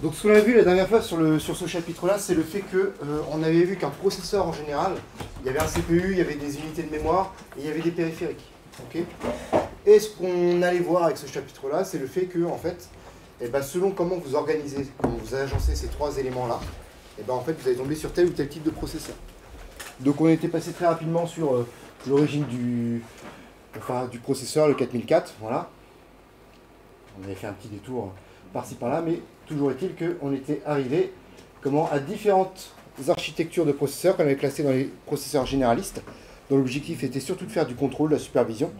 Donc ce qu'on a vu la dernière fois sur ce chapitre-là, c'est le fait que on avait vu qu'un processeur en général, il y avait un CPU, il y avait des unités de mémoire, et il y avait des périphériques. Okay, et ce qu'on allait voir avec ce chapitre-là, c'est le fait que, en fait, eh ben, selon comment vous organisez, comment vous agencez ces trois éléments-là, eh ben, en fait, vous allez tomber sur tel ou tel type de processeur. Donc on était passé très rapidement sur l'origine du processeur, le 4004, voilà. On avait fait un petit détour par-ci par-là, mais toujours est-il qu'on était arrivé à différentes architectures de processeurs qu'on avait classées dans les processeurs généralistes, dont l'objectif était surtout de faire du contrôle, de la supervision,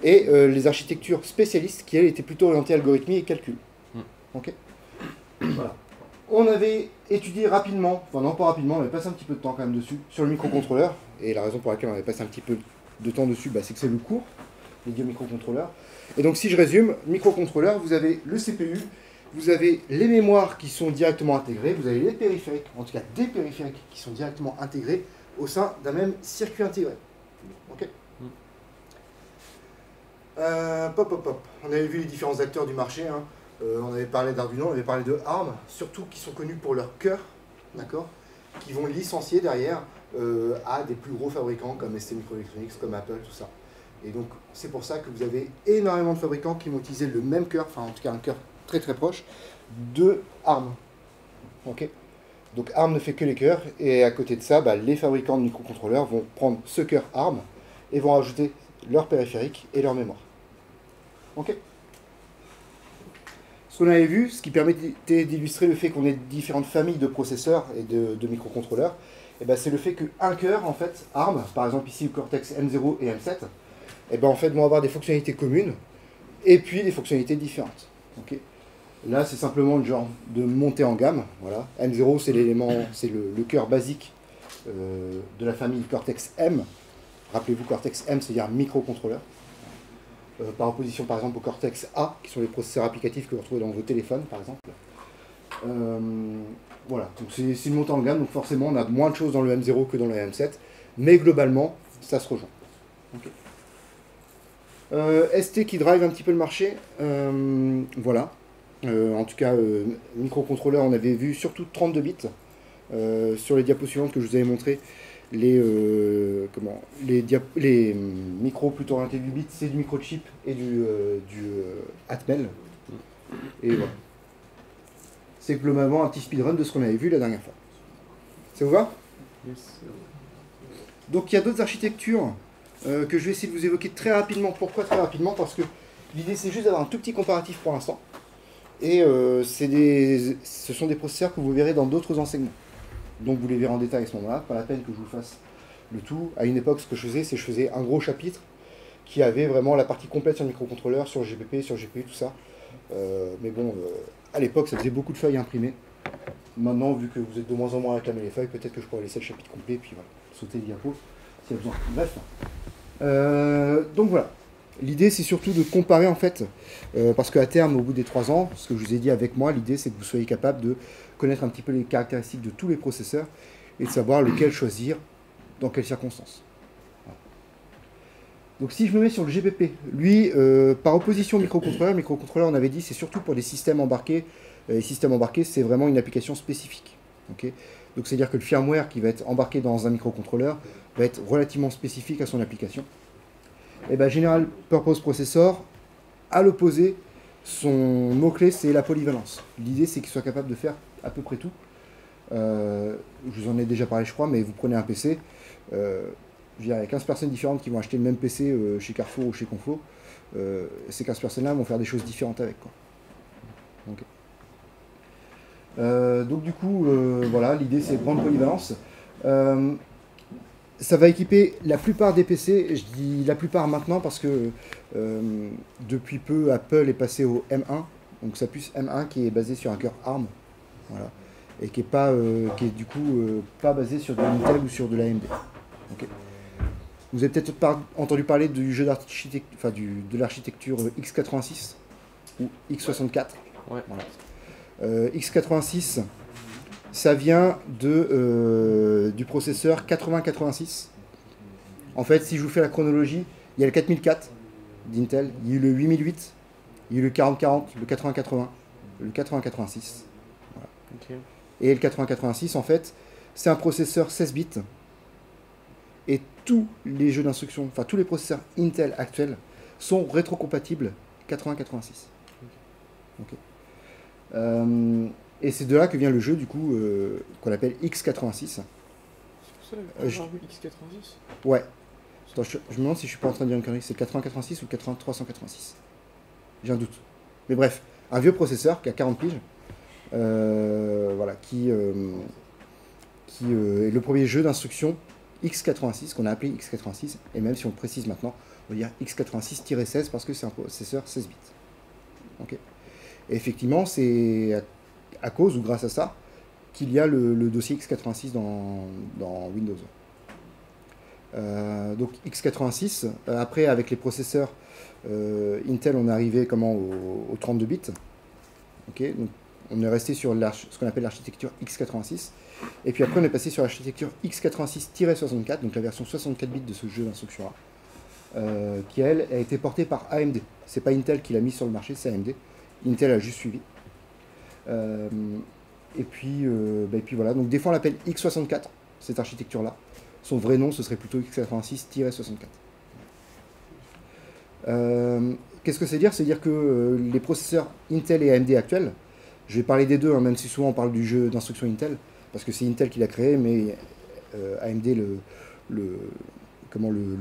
et les architectures spécialistes qui, elles, étaient plutôt orientées algorithmie et calcul. Okay. Voilà. On avait étudié rapidement, enfin non pas rapidement, on avait passé un petit peu de temps quand même dessus, sur le microcontrôleur, et la raison pour laquelle on avait passé un petit peu de temps dessus, bah, c'est que c'est le cours, les deux microcontrôleurs. Et donc si je résume, microcontrôleur, vous avez le CPU, vous avez les mémoires qui sont directement intégrées, vous avez les périphériques, en tout cas des périphériques qui sont directement intégrés au sein d'un même circuit intégré. Ok. On avait vu les différents acteurs du marché, hein. On avait parlé d'Arduino, on avait parlé de ARM, surtout qui sont connus pour leur cœur, d'accord, qui vont licencier derrière à des plus gros fabricants comme STMicroelectronics, comme Apple, tout ça. Et donc c'est pour ça que vous avez énormément de fabricants qui vont utiliser le même cœur, enfin en tout cas un cœur très très proche, de ARM. Okay. Donc ARM ne fait que les cœurs, et à côté de ça, bah, les fabricants de microcontrôleurs vont prendre ce cœur ARM et vont rajouter leur périphérique et leur mémoire. Ok. Ce qu'on avait vu, ce qui permettait d'illustrer le fait qu'on ait différentes familles de processeurs et de microcontrôleurs, et ben c'est le fait qu'un cœur, en fait, ARM, par exemple ici le Cortex M0 et M7, et ben en fait vont avoir des fonctionnalités communes et puis des fonctionnalités différentes. Okay. Là, c'est simplement le genre de montée en gamme. Voilà. M0, c'est l'élément, c'est le cœur basique de la famille Cortex M. Rappelez-vous, Cortex M, c'est-à-dire microcontrôleur. Par opposition, par exemple, au Cortex A, qui sont les processeurs applicatifs que vous retrouvez dans vos téléphones, par exemple. Voilà, donc c'est une montée en gamme, donc forcément, on a moins de choses dans le M0 que dans le M7, mais globalement, ça se rejoint. Okay. ST qui drive un petit peu le marché, voilà. En tout cas, microcontrôleur, on avait vu surtout 32 bits. Sur les diapos suivantes que je vous avais montré, les micros plutôt orientés 8 bits, c'est du microchip et du Atmel. Et voilà. C'est globalement un petit speedrun de ce qu'on avait vu la dernière fois. Ça vous va? Yes. Donc il y a d'autres architectures que je vais essayer de vous évoquer très rapidement. Pourquoi très rapidement? Parce que l'idée c'est juste d'avoir un tout petit comparatif pour l'instant. Et ce sont des processeurs que vous verrez dans d'autres enseignements. Donc vous les verrez en détail à ce moment-là, pas la peine que je vous fasse le tout. À une époque, ce que je faisais, c'est que je faisais un gros chapitre qui avait vraiment la partie complète sur le microcontrôleur, sur GPP, sur GPU, tout ça. Mais bon, à l'époque, ça faisait beaucoup de feuilles imprimées. Maintenant, vu que vous êtes de moins en moins à réclamer les feuilles, peut-être que je pourrais laisser le chapitre complet, puis voilà, sauter les diapos, s'il y a besoin. Bref. Donc voilà. L'idée, c'est surtout de comparer, en fait, parce qu'à terme, au bout des 3 ans, ce que je vous ai dit avec moi, l'idée, c'est que vous soyez capable de connaître un petit peu les caractéristiques de tous les processeurs et de savoir lequel choisir, dans quelles circonstances. Voilà. Donc si je me mets sur le GPP, lui, par opposition au microcontrôleur, on avait dit, c'est surtout pour des systèmes embarqués. Les systèmes embarqués, c'est vraiment une application spécifique. Okay. Donc c'est-à-dire que le firmware qui va être embarqué dans un microcontrôleur va être relativement spécifique à son application. Et bien, General Purpose Processor, à l'opposé, son mot-clé, c'est la polyvalence. L'idée, c'est qu'il soit capable de faire à peu près tout. Je vous en ai déjà parlé, je crois, mais vous prenez un PC, il y a 15 personnes différentes qui vont acheter le même PC chez Carrefour ou chez Confo. Ces 15 personnes-là vont faire des choses différentes avec, quoi. Okay. Donc du coup, voilà, l'idée, c'est grande polyvalence. Ça va équiper la plupart des PC, je dis la plupart maintenant parce que depuis peu Apple est passé au M1, donc sa puce M1 qui est basée sur un cœur ARM, voilà, et qui est du coup pas basé sur de l'Intel ou sur de l'AMD. Okay. Vous avez peut-être entendu parler du jeu d'architecture, enfin de l'architecture x86 ou x64. Ouais. Voilà. x86. Ça vient du processeur 8086. En fait, si je vous fais la chronologie, il y a le 4004 d'Intel, il y a eu le 8008, il y a eu le 4040, le 8080, le 8086. Voilà. Ok. Et le 8086, en fait, c'est un processeur 16 bits. Et tous les jeux d'instruction, enfin tous les processeurs Intel actuels sont rétrocompatibles 8086. Ok. Et c'est de là que vient le jeu, du coup, qu'on appelle X86. C'est pour ça la X86. Ouais. Attends, je me demande si je suis pas en train de dire une connerie. C'est 8086 ou 80386. J'ai un doute. Mais bref, un vieux processeur qui a 40 piges. Voilà, qui est le premier jeu d'instruction X86, qu'on a appelé X86, et même si on le précise maintenant, on va dire X86-16 parce que c'est un processeur 16 bits. Okay. Et effectivement, c'est à cause ou grâce à ça qu'il y a le dossier X86 dans Windows. Donc X86, après avec les processeurs Intel, on est arrivé au 32 bits. Okay. Donc, on est resté sur ce qu'on appelle l'architecture X86. Et puis après, on est passé sur l'architecture X86-64, donc la version 64 bits de ce jeu d'instruction-là, qui, elle, a été portée par AMD. C'est pas Intel qui l'a mis sur le marché, c'est AMD. Intel a juste suivi. Et puis voilà. Donc des fois, on l'appelle X64, cette architecture-là. Son vrai nom, ce serait plutôt X86-64. Qu'est-ce que c'est dire? C'est dire que les processeurs Intel et AMD actuels, je vais parler des deux, hein, même si souvent on parle du jeu d'instruction Intel, parce que c'est Intel qui l'a créé, mais AMD le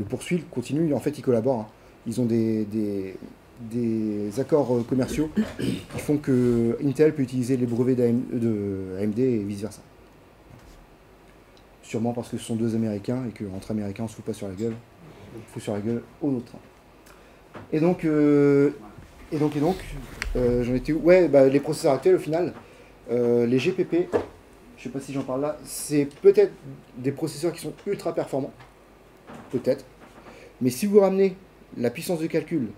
poursuit, le continue, en fait ils collaborent. Hein. Ils ont des accords commerciaux qui font que Intel peut utiliser les brevets de AMD et vice-versa. Sûrement parce que ce sont deux Américains et qu'entre Américains on se fout pas sur la gueule, on fout sur la gueule aux autres. Et donc j'en étais où? Ouais, bah, les processeurs actuels au final, les GPP, je sais pas si j'en parle là, c'est peut-être des processeurs qui sont ultra performants, peut-être, mais si vous ramenez la puissance de calcul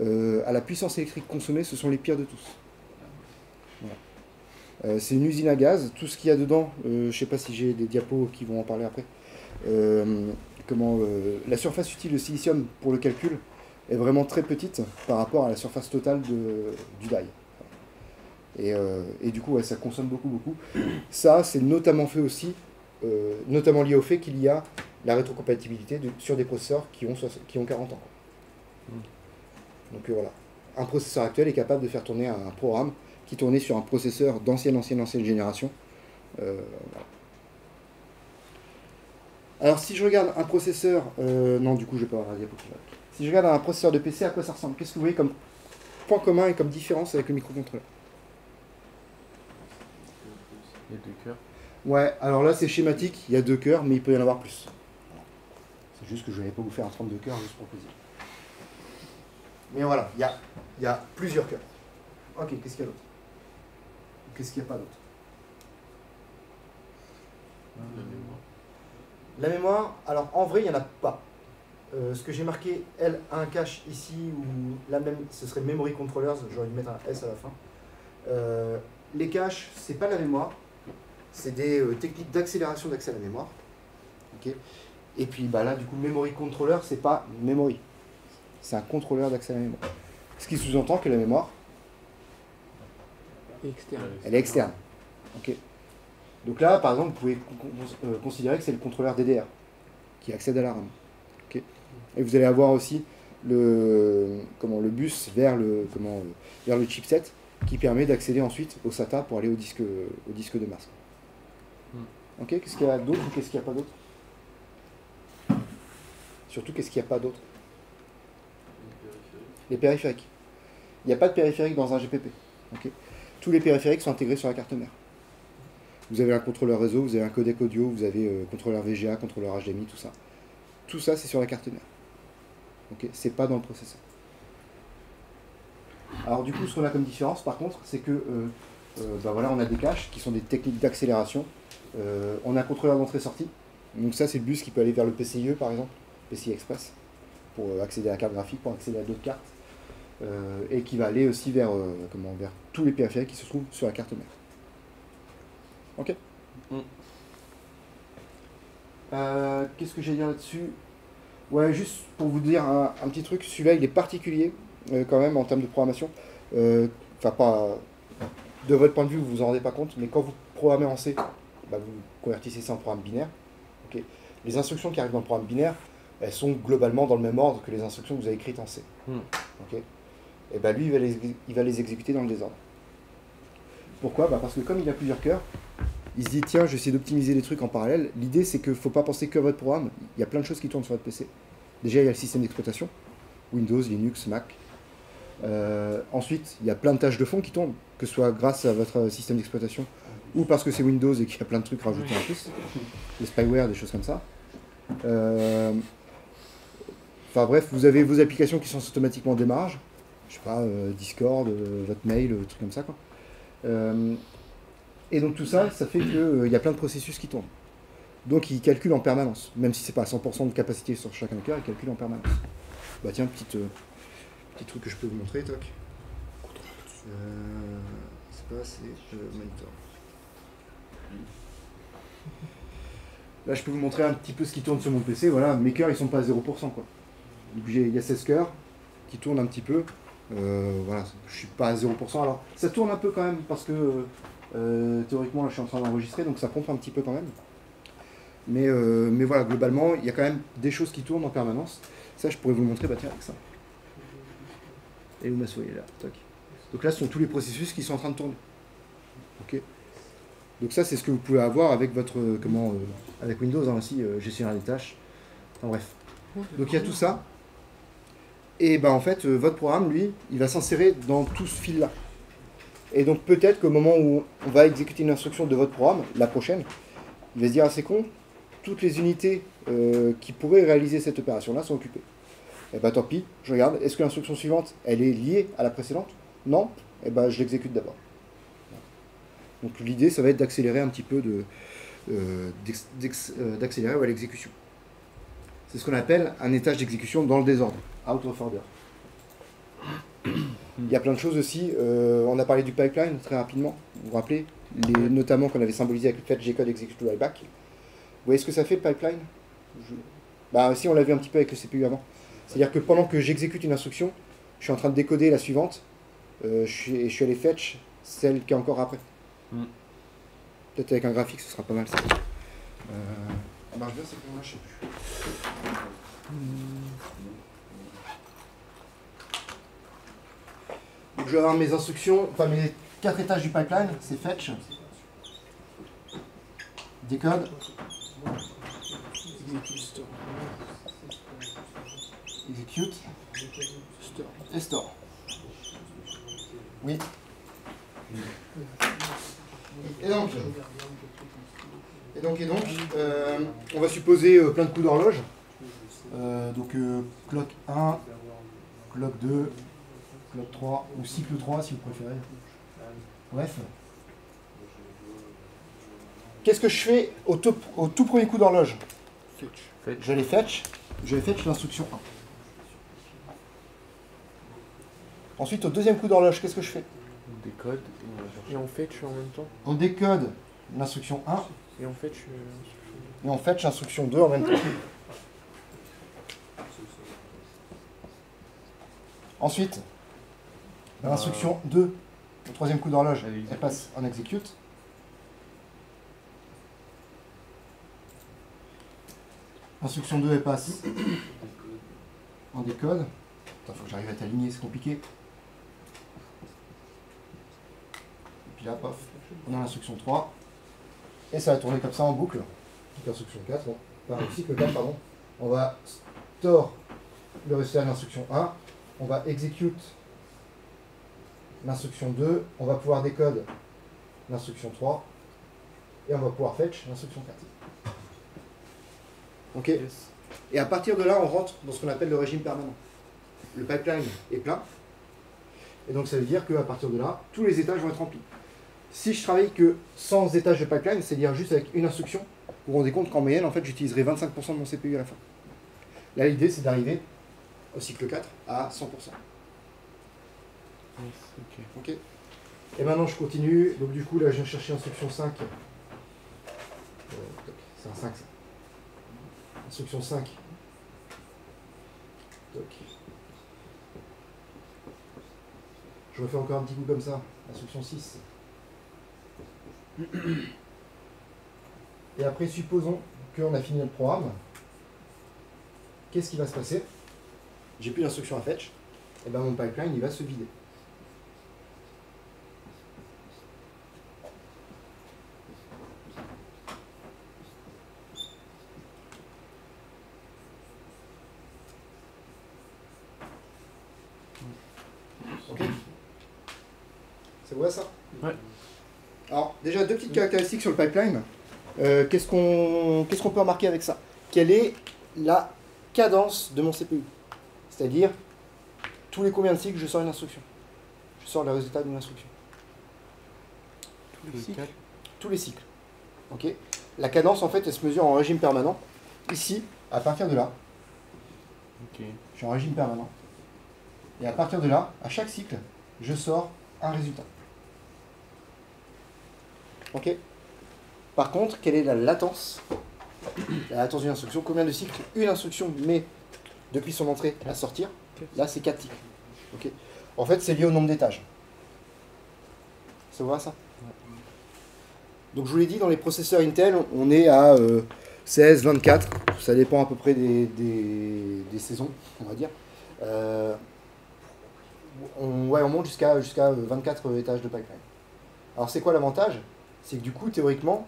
à la puissance électrique consommée, ce sont les pires de tous. Voilà. C'est une usine à gaz, tout ce qu'il y a dedans, je sais pas si j'ai des diapos qui vont en parler après, la surface utile de silicium pour le calcul est vraiment très petite par rapport à la surface totale du die. Et du coup, ouais, ça consomme beaucoup. Ça, c'est notamment fait aussi, notamment lié au fait qu'il y a la rétrocompatibilité sur des processeurs qui ont 40 ans. Donc voilà. Un processeur actuel est capable de faire tourner un programme qui tournait sur un processeur d'ancienne génération. Voilà. Alors si je regarde un processeur... non, du coup, je vais pas avoir la diapositive. Si je regarde un processeur de PC, à quoi ça ressemble? Qu'est-ce que vous voyez comme point commun et comme différence avec le microcontrôleur? Il y a 2 cœurs. Ouais, alors là c'est schématique, il y a 2 cœurs, mais il peut y en avoir plus. C'est juste que je ne vais pas vous faire un 32 cœurs juste pour plaisir. Mais voilà, il y a plusieurs cœurs. Ok, qu'est-ce qu'il y a d'autre? Qu'est-ce qu'il n'y a pas d'autre? La mémoire. La mémoire, alors en vrai, il n'y en a pas. Ce que j'ai marqué L1 cache ici, ou là même, ce serait Memory Controllers, j'aurais dû mettre un S à la fin. Les caches, c'est pas la mémoire, c'est des techniques d'accélération d'accès à la mémoire. Okay. Et puis bah là, du coup, Memory Controller, c'est pas memory, c'est un contrôleur d'accès à la mémoire. Ce qui sous-entend que la mémoire, elle est externe. Okay. Donc là, par exemple, vous pouvez considérer que c'est le contrôleur DDR qui accède à la RAM. Okay. Et vous allez avoir aussi le bus vers le chipset qui permet d'accéder ensuite au SATA pour aller au disque de masse. Ok, qu'est-ce qu'il y a d'autre ou qu'est-ce qu'il n'y a pas d'autre? Surtout, qu'est-ce qu'il n'y a pas d'autre? Les périphériques. Il n'y a pas de périphérique dans un GPP. Okay. Tous les périphériques sont intégrés sur la carte mère. Vous avez un contrôleur réseau, vous avez un codec audio, vous avez contrôleur VGA, contrôleur HDMI, tout ça. Tout ça, c'est sur la carte mère. Okay. C'est pas dans le processeur. Alors du coup, ce qu'on a comme différence, par contre, c'est que voilà, on a des caches qui sont des techniques d'accélération. On a un contrôleur d'entrée-sortie. Donc ça, c'est le bus qui peut aller vers le PCIe, par exemple, PCI Express, pour accéder à la carte graphique, pour accéder à d'autres cartes. Et qui va aller aussi vers tous les périphériques qui se trouvent sur la carte mère. Ok. Qu'est-ce que j'ai à dire là-dessus? Ouais, juste pour vous dire un petit truc, celui-là il est particulier quand même en termes de programmation. Enfin, pas de votre point de vue, vous vous en rendez pas compte, mais quand vous programmez en C, bah, vous convertissez ça en programme binaire. Okay. Les instructions qui arrivent dans le programme binaire, elles sont globalement dans le même ordre que les instructions que vous avez écrites en C. Okay. Et bah, lui, il va les exécuter dans le désordre. Pourquoi? Bah, parce que comme il a plusieurs cœurs, il se dit, tiens, je vais essayer d'optimiser les trucs en parallèle. L'idée, c'est qu'il ne faut pas penser que à votre programme. Il y a plein de choses qui tournent sur votre PC. Déjà, il y a le système d'exploitation, Windows, Linux, Mac. Ensuite, il y a plein de tâches de fond qui tournent, que ce soit grâce à votre système d'exploitation ou parce que c'est Windows et qu'il y a plein de trucs rajoutés en plus. Des spyware, des choses comme ça. Enfin bref, vous avez vos applications qui sont automatiquement en démarrage. Je sais pas, Discord, votre mail, trucs comme ça, quoi. Et donc tout ça, ça fait qu'il y a plein de processus qui tournent. Donc il calcule en permanence. Même si c'est pas à 100% de capacité sur chacun des cœurs, il calcule en permanence. Bah tiens, petit truc que je peux vous montrer, toc. C'est pas, c'est monitor. Là, je peux vous montrer un petit peu ce qui tourne sur mon PC. Voilà, mes cœurs, ils sont pas à 0%, quoi. Il y a 16 cœurs qui tournent un petit peu. Voilà, je suis pas à 0%. Alors, ça tourne un peu quand même parce que théoriquement, là, je suis en train d'enregistrer, donc ça pompe un petit peu quand même. Mais voilà, globalement, il y a quand même des choses qui tournent en permanence. Ça, je pourrais vous le montrer, bah tiens, avec ça. Et où ma souris est là, toc. Donc là, ce sont tous les processus qui sont en train de tourner. Ok. Donc ça, c'est ce que vous pouvez avoir avec votre avec Windows, hein, aussi, gestionnaire des tâches. Enfin bref. Donc il y a tout ça. Et ben en fait, votre programme, lui, il va s'insérer dans tout ce fil-là. Et donc peut-être qu'au moment où on va exécuter une instruction de votre programme, la prochaine, il va se dire, ah c'est con, toutes les unités qui pourraient réaliser cette opération-là sont occupées. Et ben tant pis, je regarde, est-ce que l'instruction suivante, elle est liée à la précédente? Non? Et ben je l'exécute d'abord. Donc l'idée, ça va être d'accélérer un petit peu d'accélérer l'exécution. C'est ce qu'on appelle un étage d'exécution dans le désordre, out of order. Il y a plein de choses aussi. On a parlé du pipeline très rapidement. Vous vous rappelez, notamment qu'on avait symbolisé avec le fait G-code execute rollback. Vous voyez ce que ça fait le pipeline? Bah si, on l'a vu un petit peu avec le CPU avant. C'est-à-dire que pendant que j'exécute une instruction, je suis en train de décoder la suivante. Je suis allé fetch celle qui est encore après. Peut-être avec un graphique, ce sera pas mal ça. Ça marche bien, c'est pour moi, je sais plus. Donc je vais avoir mes instructions, enfin mes 4 étages du pipeline, c'est fetch, décode, execute et store. Oui. Et donc, on va supposer plein de coups d'horloge. Donc clock 1, clock 2, clock 3, ou cycle 3 si vous préférez. Bref. Qu'est-ce que je fais au tout premier coup d'horloge? Je les fetch l'instruction 1. Ensuite, au deuxième coup d'horloge, qu'est-ce que je fais? On décode et on fetch en même temps. On décode l'instruction 1 et on fetch l'instruction 2 en même temps. Ensuite, l'instruction 2, au troisième coup d'horloge, elle passe en execute. L'instruction 2, elle passe en décode. Il faut que j'arrive à t'aligner, c'est compliqué. Et puis là, paf, on a l'instruction 3. Et ça va tourner comme ça en boucle. L'instruction 4, bon, enfin, le cycle 4, pardon. On va store le résultat de l'instruction 1. On va execute l'instruction 2. On va pouvoir décode l'instruction 3. Et on va pouvoir fetch l'instruction 4. Ok. Et à partir de là, on rentre dans ce qu'on appelle le régime permanent. Le pipeline est plein. Et donc ça veut dire qu'à partir de là, tous les étages vont être remplis. Si je travaille que sans étage de pipeline, c'est-à-dire juste avec une instruction, vous vous rendez compte qu'en moyenne, en fait, j'utiliserai 25% de mon CPU à la fin. Là, l'idée, c'est d'arriver au cycle 4 à 100%. Ok. Et maintenant, je continue. Donc du coup, là, je viens chercher l'instruction 5. C'est un 5, ça. Instruction 5. Toc. Je refais encore un petit coup comme ça. Instruction 6. Et après, supposons qu'on a fini notre programme. Qu'est-ce qui va se passer? J'ai plus d'instruction à fetch. Et bien mon pipeline, il va se vider. Ok. C'est vrai ça? Ouais. Alors, déjà, deux petites caractéristiques sur le pipeline. Qu'est-ce qu'on peut remarquer avec ça? Quelle est la cadence de mon CPU? C'est-à-dire, tous les combien de cycles je sors une instruction? Je sors le résultat d'une instruction. Tous les cycles. Tous les cycles. Ok. La cadence, en fait, elle se mesure en régime permanent. Ici, à partir de là, Ok. je suis en régime permanent. Et à partir de là, à chaque cycle, je sors un résultat. Ok. Par contre, quelle est la latence? La latence d'une instruction, combien de cycles une instruction met depuis son entrée à sortir? Là, c'est 4 cycles. Ok. En fait, c'est lié au nombre d'étages. Ça voit ça? Donc, je vous l'ai dit, dans les processeurs Intel, on est à 16, 24. Ça dépend à peu près des saisons, on va dire. On monte jusqu'à 24 étages de pipeline. Alors, c'est quoi l'avantage? C'est que du coup, théoriquement,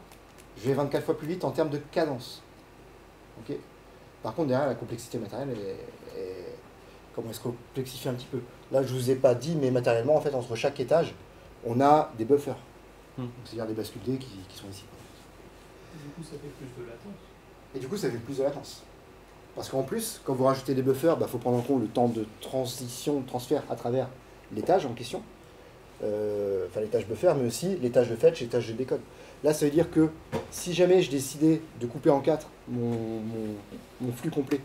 je vais 24 fois plus vite en termes de cadence. Ok. Par contre, derrière, la complexité matérielle, comment elle se complexifie un petit peu. Là, je ne vous ai pas dit, mais matériellement, en fait, entre chaque étage, on a des buffers. C'est-à-dire des bascules D qui sont ici. Du coup, ça fait plus de latence. Et du coup, ça fait plus de latence. Parce qu'en plus, quand vous rajoutez des buffers, il faut prendre en compte le temps de transition, de transfert à travers l'étage en question. Enfin, l'étage buffer, mais aussi l'étage de fetch, l'étage de décode. Là, ça veut dire que si jamais je décidais de couper en 4 mon flux complet,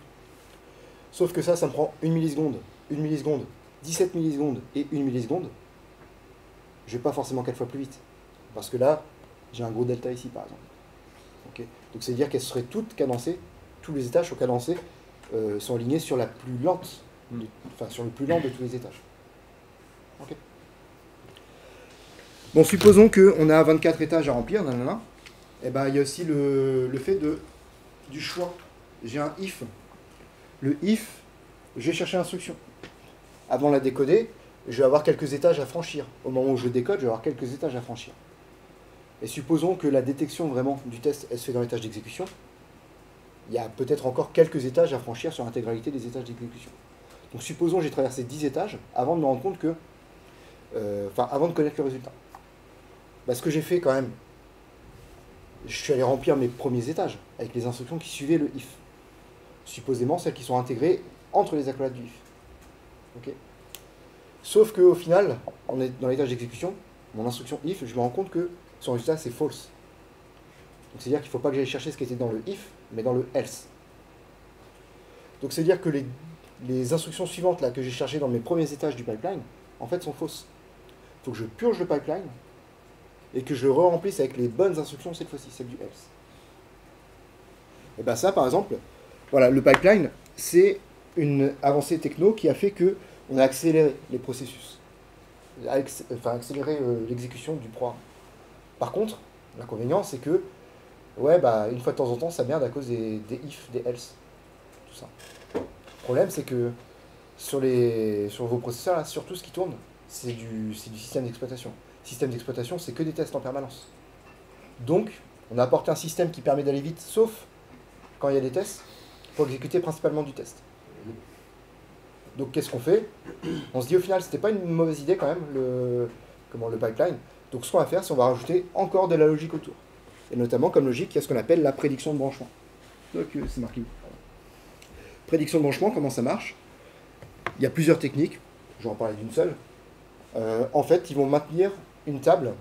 sauf que ça me prend 1 milliseconde, 1 milliseconde, 17 millisecondes et 1 milliseconde, je ne vais pas forcément 4 fois plus vite. Parce que là, j'ai un gros delta ici, par exemple. Okay. Donc, ça veut dire qu'elles seraient toutes cadencées, tous les étages sont cadencés, sont alignés sur la plus lente, sur le plus lent de tous les étages. Okay. Bon, supposons qu'on a 24 étages à remplir, nanana. Et ben, il y a aussi le fait du choix. J'ai un if. Le if, je vais chercher l'instruction. Avant de la décoder, je vais avoir quelques étages à franchir. Au moment où je décode, je vais avoir quelques étages à franchir. Et supposons que la détection vraiment du test, elle se fait dans l'étage d'exécution. Il y a peut-être encore quelques étages à franchir sur l'intégralité des étages d'exécution. Donc supposons que j'ai traversé 10 étages avant de me rendre compte que... avant de connaître le résultat. Bah, ce que j'ai fait quand même, je suis allé remplir mes premiers étages avec les instructions qui suivaient le if. Supposément celles qui sont intégrées entre les accolades du if. Okay. Sauf qu'au final, on est dans l'étage d'exécution, mon instruction if, je me rends compte que son résultat c'est false. Donc c'est-à-dire qu'il ne faut pas que j'aille chercher ce qui était dans le if, mais dans le else. Donc c'est-à-dire que les instructions suivantes là, que j'ai cherchées dans mes premiers étages du pipeline, en fait sont fausses. Il faut que je purge le pipeline et que je re-remplisse avec les bonnes instructions cette fois-ci, celle du else. Et bien ça, par exemple, voilà, le pipeline, c'est une avancée techno qui a fait que on a accéléré les processus, accéléré l'exécution du programme. Par contre, l'inconvénient, c'est que, une fois de temps en temps, ça merde à cause des if, des else, tout ça. Le problème, c'est que sur vos processeurs, là, surtout ce qui tourne, c'est du système d'exploitation. Système d'exploitation, c'est que des tests en permanence. Donc, on a apporté un système qui permet d'aller vite, sauf quand il y a des tests, pour exécuter principalement du test. Donc, qu'est-ce qu'on fait? On se dit au final, c'était pas une mauvaise idée quand même, le pipeline. Donc, ce qu'on va faire, c'est qu'on va rajouter encore de la logique autour. Et notamment, comme logique, il y a ce qu'on appelle la prédiction de branchement. Donc, c'est marqué. Prédiction de branchement, comment ça marche? Il y a plusieurs techniques. Je vais en parler d'une seule. En fait, ils vont maintenir une table.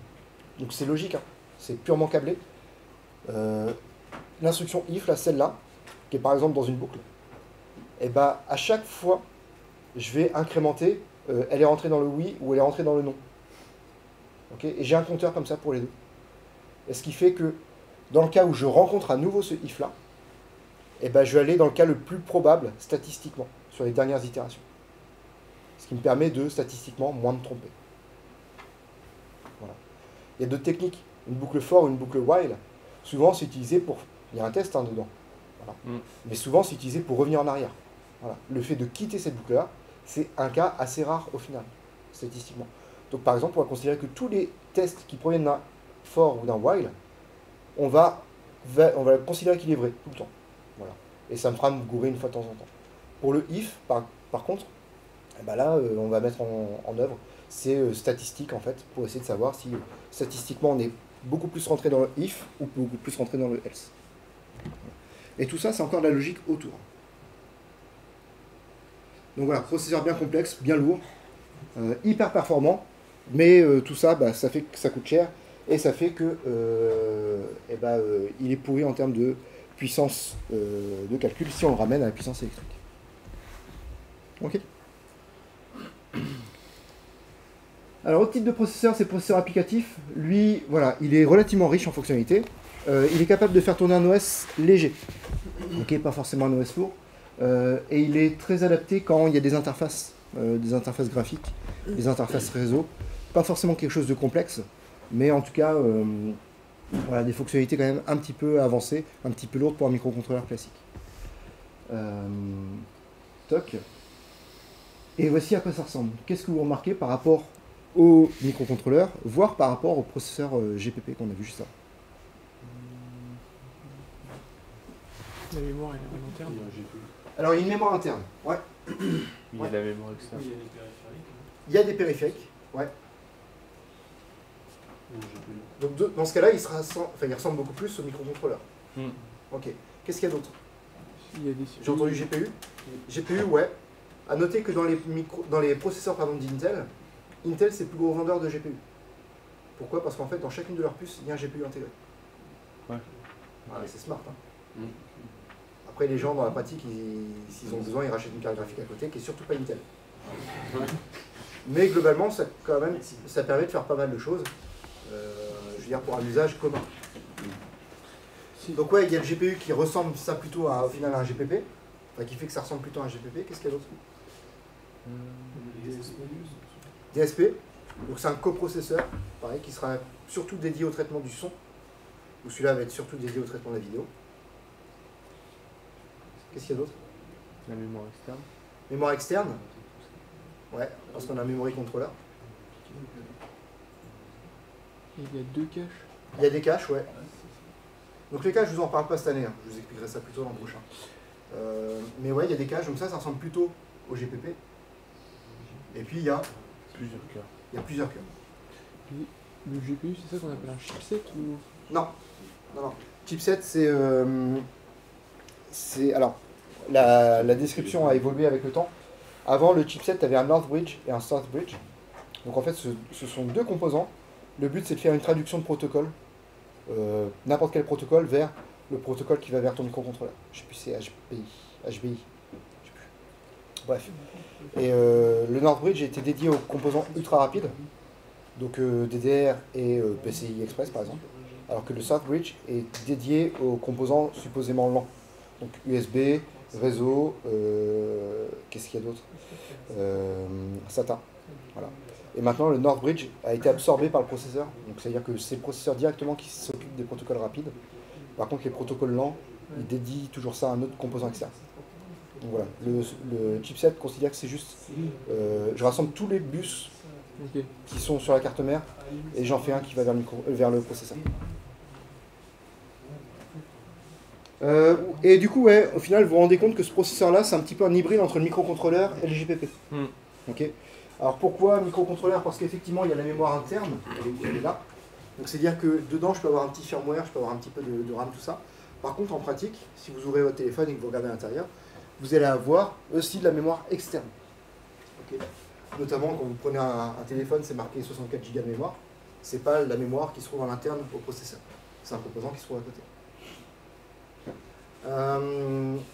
Donc, c'est logique, hein, c'est purement câblé. L'instruction if, là, celle-là, qui est par exemple dans une boucle, et à chaque fois, je vais incrémenter, elle est rentrée dans le oui ou elle est rentrée dans le non. Okay, et j'ai un compteur comme ça pour les deux. Et ce qui fait que, dans le cas où je rencontre à nouveau ce if-là, je vais aller dans le cas le plus probable statistiquement, sur les dernières itérations. Ce qui me permet de, statistiquement, moins me tromper. Voilà. Il y a d'autres techniques. une boucle for ou une boucle while, souvent c'est utilisé pour... Il y a un test hein, dedans. Voilà. Mais souvent c'est utilisé pour revenir en arrière. Voilà. Le fait de quitter cette boucle-là, c'est un cas assez rare au final, statistiquement. Donc par exemple, on va considérer que tous les tests qui proviennent d'un for ou d'un while, on va considérer qu'il est vrai tout le temps. Voilà. Et ça me fera me gourer une fois de temps en temps. Pour le if, par contre, eh ben là, on va mettre en œuvre ces statistiques en fait, pour essayer de savoir si statistiquement on est beaucoup plus rentré dans le if ou beaucoup plus rentré dans le else. Et tout ça, c'est encore de la logique autour. Donc voilà, processeur bien complexe, bien lourd, hyper performant, mais tout ça, bah, ça fait que ça coûte cher, et ça fait que il est pourri en termes de puissance de calcul si on le ramène à la puissance électrique. Ok. Alors, autre type de processeur, c'est le processeur applicatif. Lui, voilà, il est relativement riche en fonctionnalités. Il est capable de faire tourner un OS léger, ok, pas forcément un OS lourd. Et il est très adapté quand il y a des interfaces graphiques, des interfaces réseau. Pas forcément quelque chose de complexe, mais en tout cas, voilà, des fonctionnalités quand même un petit peu avancées, un petit peu lourdes pour un microcontrôleur classique. Toc. Et voici à quoi ça ressemble. Qu'est-ce que vous remarquez par rapport au microcontrôleur, voire par rapport au processeur GPP qu'on a vu juste avant? La mémoire elle est en interne. Alors, il y a une mémoire interne, ouais. Il y a de la mémoire externe. Il y a des périphériques. Il y a des périphériques, ouais. Donc, dans ce cas-là, il ressemble beaucoup plus au microcontrôleur. Ok. Qu'est-ce qu'il y a d'autre? Il y a des J'ai entendu GPU. GPU, ouais. À noter que dans les processeurs d'Intel, Intel c'est le plus gros vendeur de GPU. Pourquoi? Parce qu'en fait, dans chacune de leurs puces, il y a un GPU intégré. Ouais. Voilà, c'est smart. Hein. Après, les gens, dans la pratique, s'ils ont besoin, ils rachètent une carte graphique à côté, qui est surtout pas Intel. Mais globalement, ça permet de faire pas mal de choses. Je veux dire, pour un usage commun. Donc ouais, il y a le GPU qui ressemble ça plutôt au final à un GPP, enfin, qui fait que ça ressemble plutôt à un GPP. Qu'est-ce qu'il y a d'autre? DSP. Donc c'est un coprocesseur, pareil, qui sera surtout dédié au traitement du son. Ou celui-là va être surtout dédié au traitement de la vidéo. Qu'est-ce qu'il y a d'autre? La mémoire externe. Mémoire externe. Ouais, parce qu'on a un memory controller. Il y a 2 caches. Il y a des caches, ouais. Donc les caches, je vous en parle pas cette année, hein. Je vous expliquerai ça plutôt l'an prochain. Mais ouais, il y a des caches, donc ça ressemble plutôt au GPP. Et puis il y a Plusieurs cœurs. Il y a plusieurs cœurs. Le GPU, c'est ça qu'on appelle un chipset ou... Non. Chipset, alors, la description a évolué avec le temps. Avant, le chipset avait un North Bridge et un South Bridge. Donc en fait, ce sont deux composants. Le but, c'est de faire une traduction de protocole, n'importe quel protocole, vers le protocole qui va vers ton microcontrôleur. Je sais plus, c'est HBI. Je sais plus. Bref. Et le North Bridge était dédié aux composants ultra rapides, donc DDR et PCI Express par exemple, alors que le South Bridge est dédié aux composants supposément lents, donc USB, réseau, qu'est-ce qu'il y a d'autre, SATA. Voilà. Et maintenant le North Bridge a été absorbé par le processeur, donc c'est-à-dire que c'est le processeur directement qui s'occupe des protocoles rapides. Par contre les protocoles lents, il dédie toujours ça à un autre composant externe. Donc voilà, le chipset considère que c'est juste, je rassemble tous les bus qui sont sur la carte mère et j'en fais un qui va vers le processeur. Et du coup, ouais, au final, vous vous rendez compte que ce processeur-là, c'est un petit peu un hybride entre le microcontrôleur et le GPP. Okay. Alors pourquoi microcontrôleur? Parce qu'effectivement, il y a la mémoire interne, elle est là. Donc c'est-à-dire que dedans, je peux avoir un petit firmware, je peux avoir un petit peu de RAM, tout ça. Par contre, en pratique, si vous ouvrez votre téléphone et que vous regardez à l'intérieur, vous allez avoir aussi de la mémoire externe. Okay. Notamment quand vous prenez un téléphone, c'est marqué 64 Go de mémoire. C'est pas la mémoire qui se trouve à l'interne au processeur. C'est un composant qui se trouve à côté.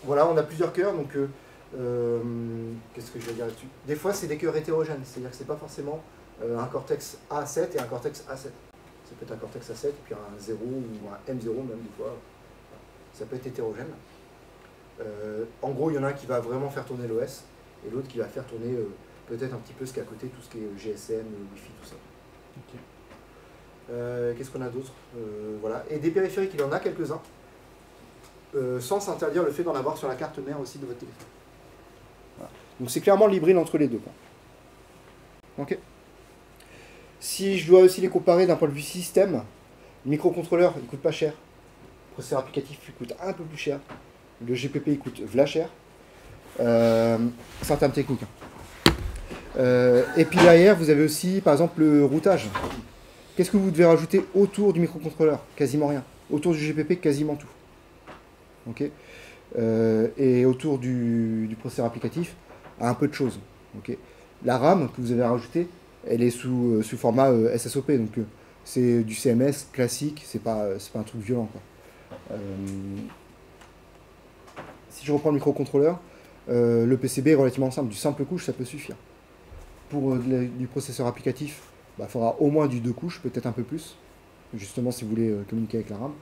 Voilà, on a plusieurs cœurs, donc qu'est-ce que je vais dire là-dessus? Des fois, c'est des cœurs hétérogènes, c'est-à-dire que c'est pas forcément un Cortex A7 et un Cortex A7. Ça peut être un Cortex A7 et puis un 0 ou un M0 même des fois. Ça peut être hétérogène. En gros, il y en a un qui va vraiment faire tourner l'OS et l'autre qui va faire tourner peut-être un petit peu ce qu'il y a à côté, tout ce qui est GSM, Wi-Fi, tout ça. Qu'est-ce qu'on a d'autre? Voilà. Et des périphériques, il y en a quelques-uns, sans s'interdire le fait d'en avoir sur la carte mère aussi de votre téléphone. Voilà. Donc c'est clairement l'hybride entre les deux, quoi. Ok. Si je dois aussi les comparer d'un point de vue système, le microcontrôleur, il coûte pas cher. Le processeur applicatif, il coûte un peu plus cher. Le GPP, il coûte v'là cher. C'est un terme technique. Et puis derrière, vous avez aussi, par exemple, le routage. Qu'est-ce que vous devez rajouter autour du microcontrôleur? Quasiment rien. Autour du GPP, quasiment tout. Ok. Et autour du processeur applicatif, un peu de choses. Ok. La RAM que vous avez rajoutée, elle est sous format SSOP, donc c'est du CMS classique, c'est pas un truc violent, quoi. Si je reprends le microcontrôleur, le PCB est relativement simple, du simple couche, ça peut suffire. Pour du processeur applicatif, il faudra au moins du 2 couches, peut-être un peu plus, justement si vous voulez communiquer avec la RAM.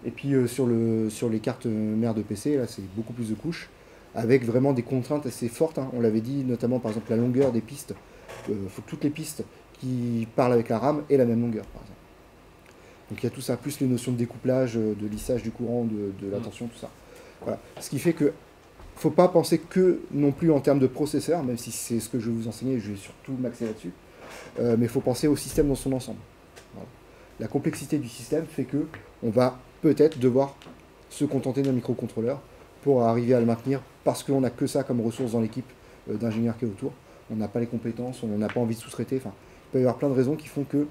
Et puis sur les cartes mères de PC, là c'est beaucoup plus de couches, avec vraiment des contraintes assez fortes, hein. On l'avait dit, notamment par exemple la longueur des pistes. Il faut que toutes les pistes qui parlent avec la RAM aient la même longueur, par exemple. Donc il y a tout ça, plus les notions de découplage, de lissage du courant, de la tension, tout ça. Voilà. Ce qui fait que faut pas penser que non plus en termes de processeur, même si c'est ce que je vais vous enseigner, je vais surtout m'axer là-dessus, mais il faut penser au système dans son ensemble. Voilà. La complexité du système fait que on va peut-être devoir se contenter d'un microcontrôleur pour arriver à le maintenir, parce qu'on n'a que ça comme ressource dans l'équipe d'ingénieurs qui est autour. On n'a pas les compétences, on n'a pas envie de sous-traiter. Enfin, il peut y avoir plein de raisons qui font que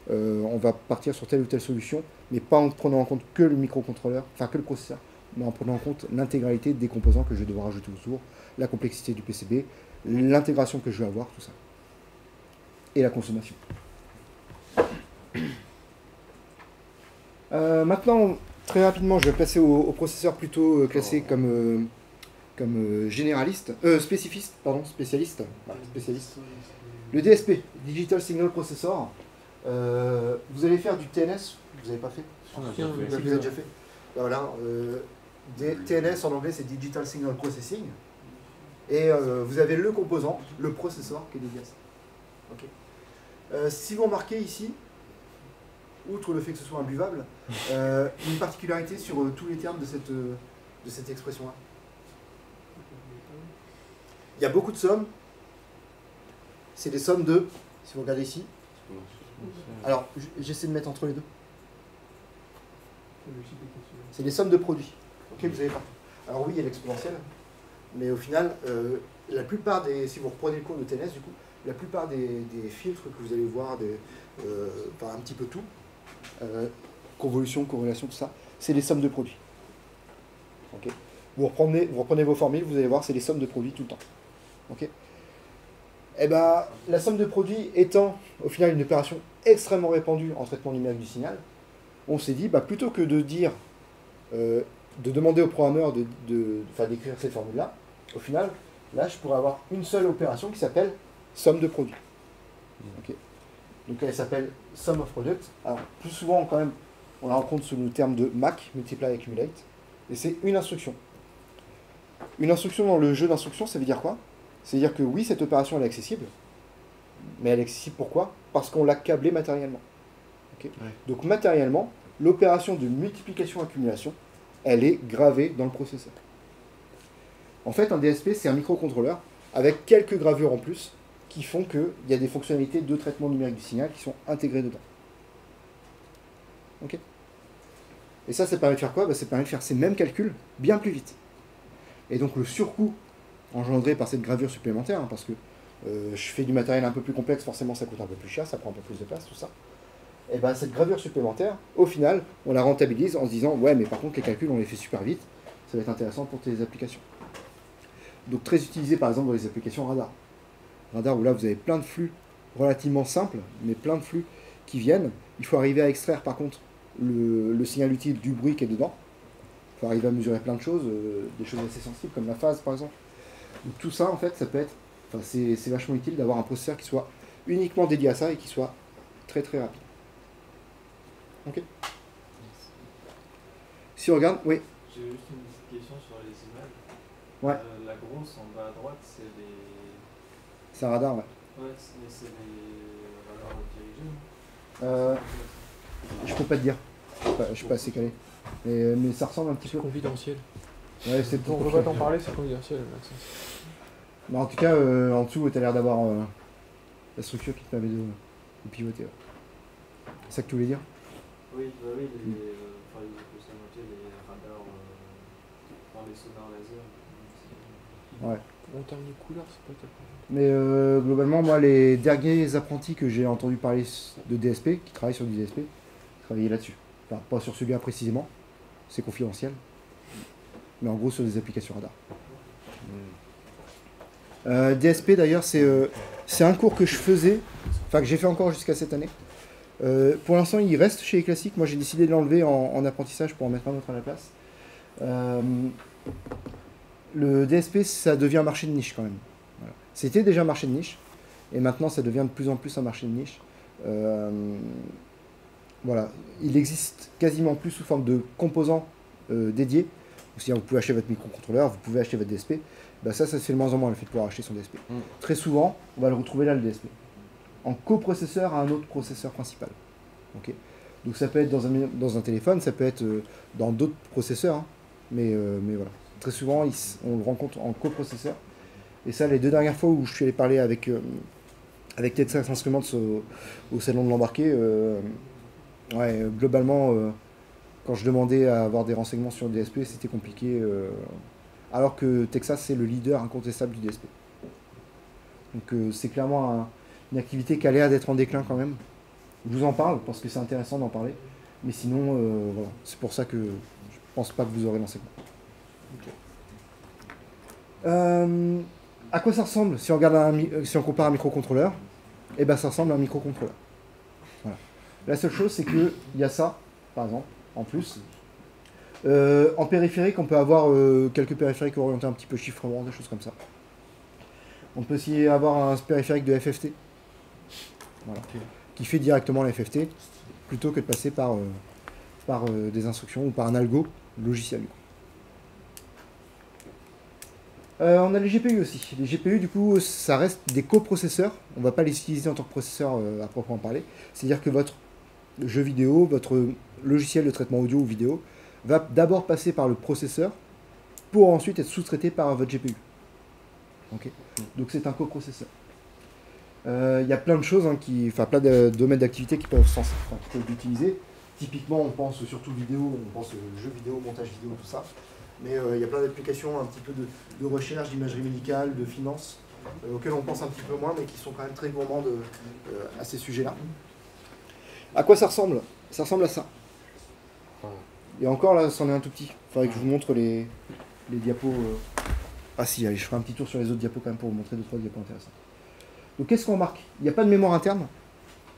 on va partir sur telle ou telle solution, mais pas en prenant en compte que le microcontrôleur, enfin que le processeur, mais en prenant en compte l'intégralité des composants que je vais devoir ajouter autour, la complexité du PCB, l'intégration que je vais avoir, tout ça. Et la consommation. Maintenant, très rapidement, je vais passer au processeur plutôt classé comme généraliste, spécialiste. Voilà, spécialiste. Le DSP, Digital Signal Processor. Vous allez faire du TNS, vous n'avez pas fait? On a Vous avez déjà fait. Voilà. TNS en anglais c'est Digital Signal Processing. Et vous avez le composant, le processeur qui est dédié à ça. Okay. Si vous remarquez ici, outre le fait que ce soit imbuvable, une particularité sur tous les termes de cette expression-là. Il y a beaucoup de sommes. C'est des sommes de, si vous regardez ici. Alors, j'essaie de mettre entre les deux. C'est des sommes de produits. Ok, vous avez pas. Alors oui, il y a l'exponentielle, mais au final, la plupart des, si vous reprenez le cours de TNS, du coup, la plupart des filtres que vous allez voir, enfin un petit peu tout, convolution, corrélation, tout ça, c'est les sommes de produits. Okay. Vous reprenez vos formules, vous allez voir, c'est les sommes de produits tout le temps. Okay. Et ben, la somme de produits étant au final une opération extrêmement répandue en traitement numérique du signal, on s'est dit, plutôt que de dire, de demander au programmeur d'écrire cette formule-là, au final, là, je pourrais avoir une seule opération qui s'appelle somme de produits. Okay. Donc elle s'appelle sum of product. Alors, plus souvent, quand même, on la rencontre sous le terme de MAC, multiply accumulate, et c'est une instruction. Une instruction dans le jeu d'instructions, ça veut dire quoi? C'est-à-dire que oui, cette opération elle est accessible, mais elle est accessible pourquoi? Parce qu'on l'a câblée matériellement. Okay. Ouais. Donc matériellement, l'opération de multiplication-accumulation, elle est gravée dans le processeur. En fait, un DSP, c'est un microcontrôleur avec quelques gravures en plus qui font qu'il y a des fonctionnalités de traitement numérique du signal qui sont intégrées dedans. Okay. Et ça permet de faire quoi? Ça permet de faire ces mêmes calculs bien plus vite. Et donc le surcoût engendré par cette gravure supplémentaire, hein, parce que je fais du matériel un peu plus complexe, forcément ça coûte un peu plus cher, ça prend un peu plus de place, tout ça. Et bien cette gravure supplémentaire, au final, on la rentabilise en se disant, ouais, mais par contre les calculs on les fait super vite, ça va être intéressant pour tes applications. Donc très utilisé par exemple dans les applications radar. Radar où là vous avez plein de flux relativement simples, mais plein de flux qui viennent. Il faut arriver à extraire par contre le signal utile du bruit qui est dedans. Il faut arriver à mesurer plein de choses, des choses assez sensibles comme la phase par exemple. Donc tout ça en fait, ça peut être, enfin, c'est vachement utile d'avoir un processeur qui soit uniquement dédié à ça et qui soit très très rapide. Ok. Si on regarde, oui. J'ai juste une petite question sur les images. Ouais. La grosse en bas à droite, c'est les... C'est un radar, ouais. Ouais, mais c'est les radars dirigés. peux pas te dire. Je suis pas assez calé. Mais ça ressemble un petit C'est peu. confidentiel. Ouais, c'est On peut pas t'en parler, c'est confidentiel. Maxence. Mais en tout cas, en dessous, t'as l'air d'avoir la structure qui te permet de pivoter. Ouais. C'est ça que tu voulais dire? Oui, bah oui, enfin, ils appellent ça monter les radars, enfin, les sonars laser. Ouais. En termes de couleur, c'est pas top. Mais globalement, moi, les derniers apprentis que j'ai entendu parler de DSP, qui travaillent sur du DSP, travaillaient là-dessus. Enfin, pas sur celui-là précisément, c'est confidentiel. Mais en gros, sur des applications radar. DSP, d'ailleurs, c'est un cours que je faisais, enfin que j'ai fait encore jusqu'à cette année. Pour l'instant, il reste chez les classiques. Moi, j'ai décidé de l'enlever en apprentissage pour en mettre un autre à la place. Le DSP, ça devient un marché de niche quand même. Voilà. C'était déjà un marché de niche, et maintenant, ça devient de plus en plus un marché de niche. Voilà. Il existe quasiment plus sous forme de composants dédiés. Si vous pouvez acheter votre microcontrôleur, vous pouvez acheter votre DSP. Ben ça se fait de moins en moins le fait de pouvoir acheter son DSP. Très souvent, on va le retrouver là, le DSP. En coprocesseur à un autre processeur principal. Okay. Donc ça peut être dans un téléphone, ça peut être dans d'autres processeurs, hein. Mais voilà. Très souvent, on le rencontre en coprocesseur. Et ça, les 2 dernières fois où je suis allé parler avec Texas Instruments au salon de l'embarqué, ouais, globalement, quand je demandais à avoir des renseignements sur le DSP, c'était compliqué. Alors que Texas, c'est le leader incontestable du DSP. Donc c'est clairement une activité qui a l'air d'être en déclin quand même. Je vous en parle parce que c'est intéressant d'en parler. Mais sinon, voilà. C'est pour ça que je pense pas que vous aurez l'enseignement. À quoi ça ressemble si on regarde si on compare un microcontrôleur? Eh ben ça ressemble à un microcontrôleur. Voilà. La seule chose, c'est qu'il y a ça, par exemple, en plus. En périphérique, on peut avoir quelques périphériques orientés un petit peu chiffrement, des choses comme ça. On peut aussi avoir un périphérique de FFT, voilà, qui fait directement la FFT, plutôt que de passer par des instructions ou par un algo logiciel. On a les GPU aussi. Les GPU, du coup, ça reste des coprocesseurs. On ne va pas les utiliser en tant que processeur à proprement parler. C'est-à-dire que votre jeu vidéo, votre logiciel de traitement audio ou vidéo, va d'abord passer par le processeur pour ensuite être sous-traité par votre GPU. Okay. Donc c'est un coprocesseur. Il y a plein de choses, hein, plein de domaines d'activité qui peuvent l'utiliser. Typiquement, on pense surtout vidéo, on pense jeux vidéo, montage vidéo, tout ça. Mais il y a plein d'applications un petit peu de recherche, d'imagerie médicale, de finance, auxquelles on pense un petit peu moins, mais qui sont quand même très gourmands à ces sujets-là. À quoi ça ressemble? Ça ressemble à ça. Et encore là, c'en est un tout petit. Il faudrait que je vous montre les diapos. Ah si, allez, je ferai un petit tour sur les autres diapos quand même pour vous montrer 2-3 diapos intéressants. Donc qu'est-ce qu'on remarque? Il n'y a pas de mémoire interne.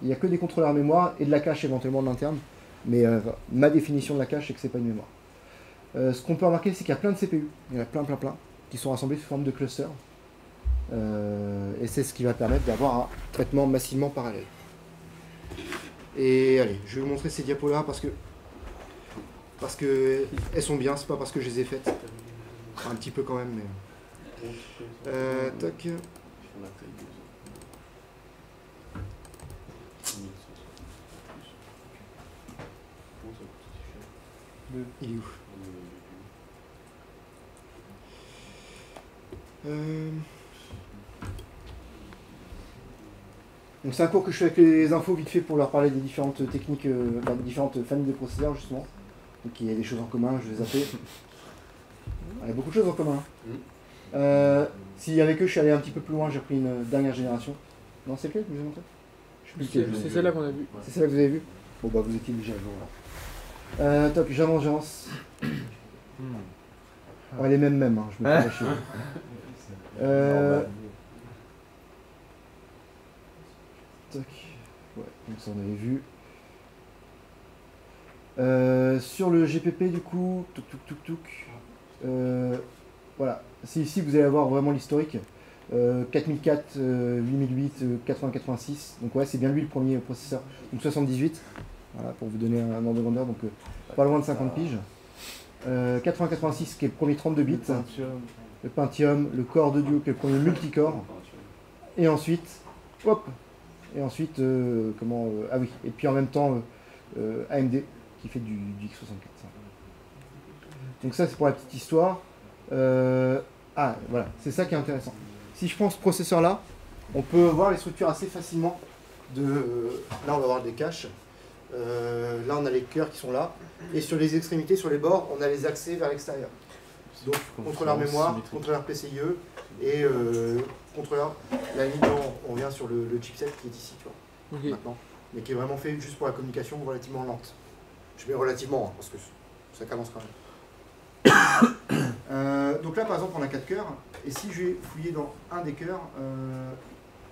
Il n'y a que des contrôleurs mémoire et de la cache éventuellement de l'interne. Mais ma définition de la cache, c'est que c'est pas une mémoire. Ce qu'on peut remarquer, c'est qu'il y a plein de CPU. Il y en a plein, qui sont rassemblés sous forme de clusters. Et c'est ce qui va permettre d'avoir un traitement massivement parallèle. Et allez, je vais vous montrer ces diapos-là parce que elles sont bien, c'est pas parce que je les ai faites. Enfin, un petit peu quand même, mais... tac. Il est où? Donc c'est un cours que je fais avec les infos vite fait pour leur parler des différentes techniques, des différentes familles de processeurs justement. Donc il y a des choses en commun, je vais zapper. Il y a beaucoup de choses en commun. Si avec eux je suis allé un petit peu plus loin, j'ai pris une dernière génération. Non, c'est lequel que je vous ai montré? C'est celle-là qu'on a vue. C'est celle-là que vous avez vue? Bon bah vous étiez déjà à jour là. Top, j'avance. Ouais, les mêmes, hein, je me fais lâcher. Tac. Ouais, donc ça on avait vu. Sur le GPP du coup, voilà. Ici vous allez avoir vraiment l'historique. 4004, 8008, 8086. Donc ouais, c'est bien lui le premier processeur. Donc 78. Voilà, pour vous donner un ordre de grandeur. Donc pas loin de 50 piges. 8086 qui est le premier 32 bits. Le Pentium, le Core de Duo qui est le premier multicore. Et ensuite, hop. Et ensuite, ah oui. Et puis en même temps, AMD qui fait du x64. Donc ça c'est pour la petite histoire. Voilà, c'est ça qui est intéressant. Si je prends ce processeur là, on peut voir les structures assez facilement. Là on va voir des caches. Là on a les cœurs qui sont là. Et sur les extrémités, sur les bords, on a les accès vers l'extérieur. Donc contrôleur mémoire, contrôleur PCIe et contrôleur. Là évidemment on vient sur le chipset qui est ici, tu vois, maintenant, mais qui est vraiment fait juste pour la communication relativement lente. Je mets relativement, parce que ça commence quand même. Donc là par exemple on a 4 cœurs, et si je vais fouiller dans un des cœurs,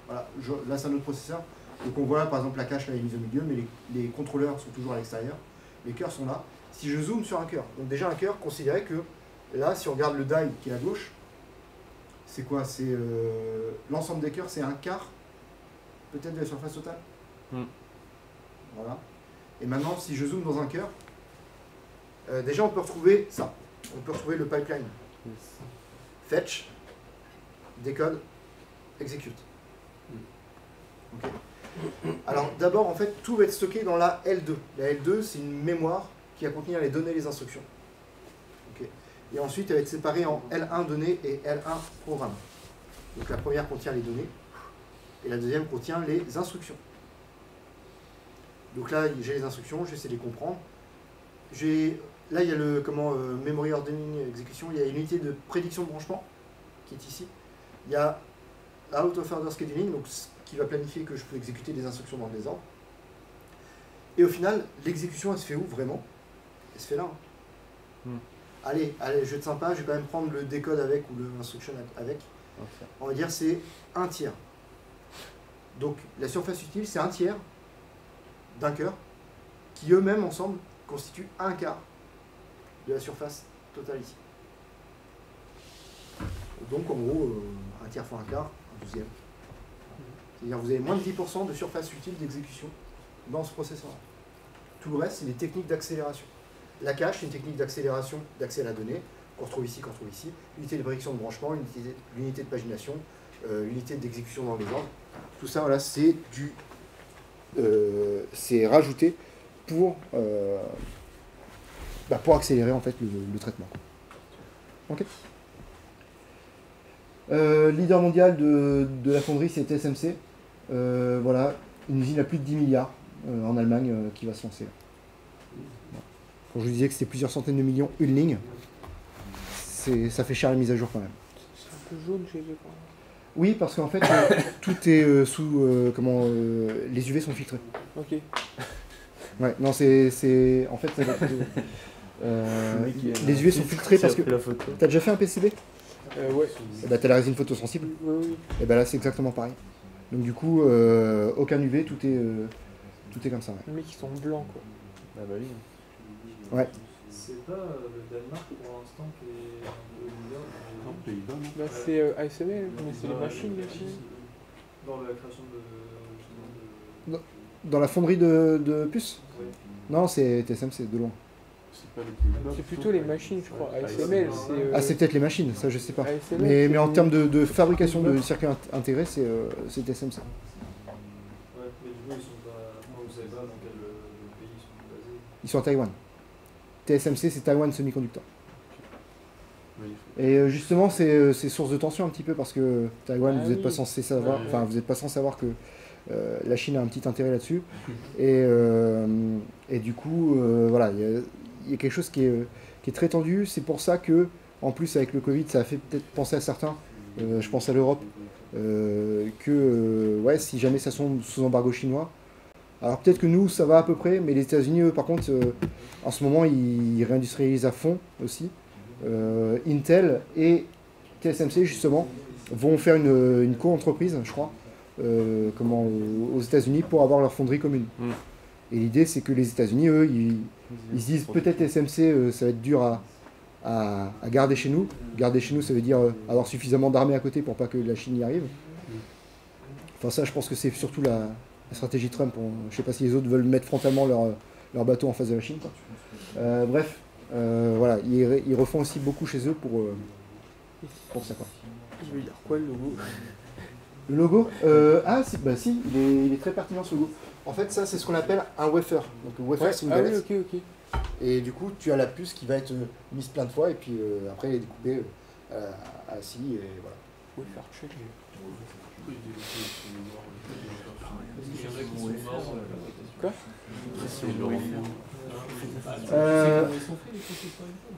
voilà, là c'est un autre processeur, donc on voit par exemple la cache là est mise au milieu, mais les contrôleurs sont toujours à l'extérieur, les cœurs sont là. Si je zoome sur un cœur, donc déjà un cœur, considérez que là si on regarde le die qui est à gauche, c'est quoi? C'est l'ensemble des cœurs, c'est un quart peut-être de la surface totale. Voilà. Et maintenant si je zoome dans un cœur, déjà on peut retrouver ça. On peut retrouver le pipeline. Fetch, décode, execute. Okay. Alors d'abord, en fait, tout va être stocké dans la L2. La L2, c'est une mémoire qui va contenir les données et les instructions. Okay. Et ensuite, elle va être séparée en L1 données et L1 programmes. Donc la première contient les données et la deuxième contient les instructions. Donc là, j'ai les instructions, je vais essayer de les comprendre. Là, il y a le Memory Ordering Execution, il y a une unité de prédiction de branchement qui est ici. Il y a Out of Order Scheduling, donc qui va planifier que je peux exécuter des instructions dans le désordre. Et au final, l'exécution, elle se fait où vraiment? Elle se fait là. Allez, je vais être sympa, je vais quand même prendre le décode avec ou l'instruction avec. On va dire c'est 1/3. Donc la surface utile, c'est 1/3 d'un cœur qui eux-mêmes ensemble constituent 1/4 de la surface totale ici. Donc en gros, 1/3 fois 1/4, 1/12e. C'est-à-dire vous avez moins de 10% de surface utile d'exécution dans ce processeur. Tout le reste, c'est des techniques d'accélération. La cache, c'est une technique d'accélération, d'accès à la donnée, qu'on retrouve ici, Unité de prédiction de branchement, l'unité de pagination, l'unité d'exécution dans les ordres. Tout ça, voilà, c'est rajouté pour accélérer en fait le traitement. Ok. Leader mondial de la fonderie, c'est TSMC. Voilà, une usine à plus de 10 milliards en Allemagne qui va se lancer. Voilà. Quand je vous disais que c'était plusieurs centaines de millions, une ligne, ça fait cher la mise à jour quand même. C'est un peu jaune chez eux quand même. Oui, parce qu'en fait, tout est sous... les UV sont filtrés. Ok. Ouais, non, c'est en fait... les UV sont filtrés parce que... T'as déjà fait un PCB? Ouais. Bah, t'as la résine photosensible. Oui. Et bah là, c'est exactement pareil. Donc du coup, aucun UV, tout est comme ça. Ouais. Les mecs, ils sont blancs, quoi. Ah bah oui. Ouais. C'est pas le Danemark pour l'instant qui est un peu leader Non, Pays-Bas, non. Bah, c'est ASML, mais c'est les machines aussi. dans la création de Dans la fonderie de puces? oui. Non, c'est TSMC, de loin. C'est pas les Pays-Bas. C'est plutôt les machines, je crois. ASML, c'est. Ah, c'est peut-être les machines, ça je sais pas. ASML, Mais en c'est- termes de fabrication de circuits intégrés, c'est TSMC. Ouais, mais du coup, ils sont pas. Moi, vous savez pas dans quel pays ils sont basés. Ils sont à Taïwan. TSMC, c'est Taïwan Semiconductor. Oui. Et justement, c'est source de tension un petit peu parce que Taïwan, Ah vous n'êtes pas oui. censé savoir, Ouais. enfin, vous n'êtes pas censé savoir que la Chine a un petit intérêt là-dessus. Et du coup, voilà, il y a quelque chose qui est très tendu. C'est pour ça que, en plus, avec le Covid, ça a fait peut-être penser à certains, je pense à l'Europe, ouais, si jamais ça sont sous embargo chinois. Alors peut-être que nous, ça va à peu près, mais les États-Unis, eux, par contre, en ce moment, ils réindustrialisent à fond aussi. Intel et TSMC, justement, vont faire une co-entreprise, je crois, aux États-Unis pour avoir leur fonderie commune. Et l'idée, c'est que les États-Unis, eux, ils se disent peut-être TSMC, ça va être dur à garder chez nous. Garder chez nous, ça veut dire avoir suffisamment d'armées à côté pour pas que la Chine y arrive. Enfin, ça, je pense que c'est surtout la stratégie Trump. Je sais pas si les autres veulent mettre frontalement leur bateau en face de la Chine, quoi. Bref, voilà, ils refont aussi beaucoup chez eux pour ça, quoi. Je veux dire quoi, le logo? Le logo, si, bah si, il est très pertinent ce logo. En fait, ça, c'est ce qu'on appelle un wafer. Donc, le wafer, c'est une Ah oui, galette. ok, ok. Et du coup, tu as la puce qui va être mise plein de fois, et puis après, elle est découpée à la scie, et voilà. Vous pouvez faire check. Parce qu'il y en a qui sont morts. Quoi C'est le refaire. Euh, Comment ils sont faits les processeurs iPhone?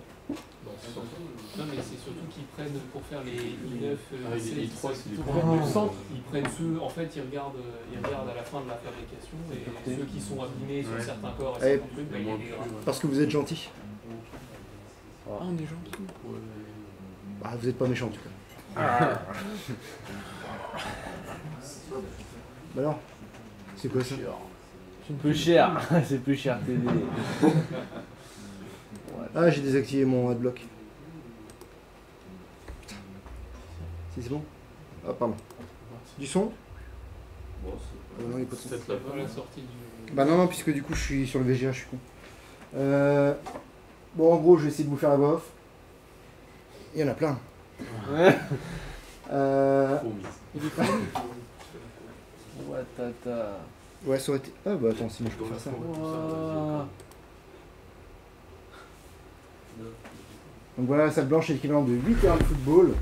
Non mais c'est surtout qu'ils prennent pour faire les i9, Ah, les i3, c'est les tout premiers. prennent le centre, ils prennent ceux, en fait ils regardent à la fin de la fabrication et ceux qui sont abîmés sur Ouais. certains corps Eh, et certains trucs, bah, ils les dégradent. parce que vous êtes gentil. Ah, on est gentil. Bah, vous n'êtes pas méchant, en tout cas. Bah non. C'est quoi ça? Plus cher, c'est plus cher TD. Ah, j'ai désactivé mon adblock. Si, c'est bon? Ah, pardon. Du son? Non, il est pas de son. Peut-être C'est pas la sortie du... Bah non, non, puisque du coup, je suis sur le VGA, je suis con. Bon, en gros, je vais essayer de vous faire la voix off. Il y en a plein. Il est pas Watata. Ouais, ça aurait été... Ah bah attends, sinon je peux faire ça. Ouah. Donc voilà, la salle blanche est l'équivalent de 8 terrains de football,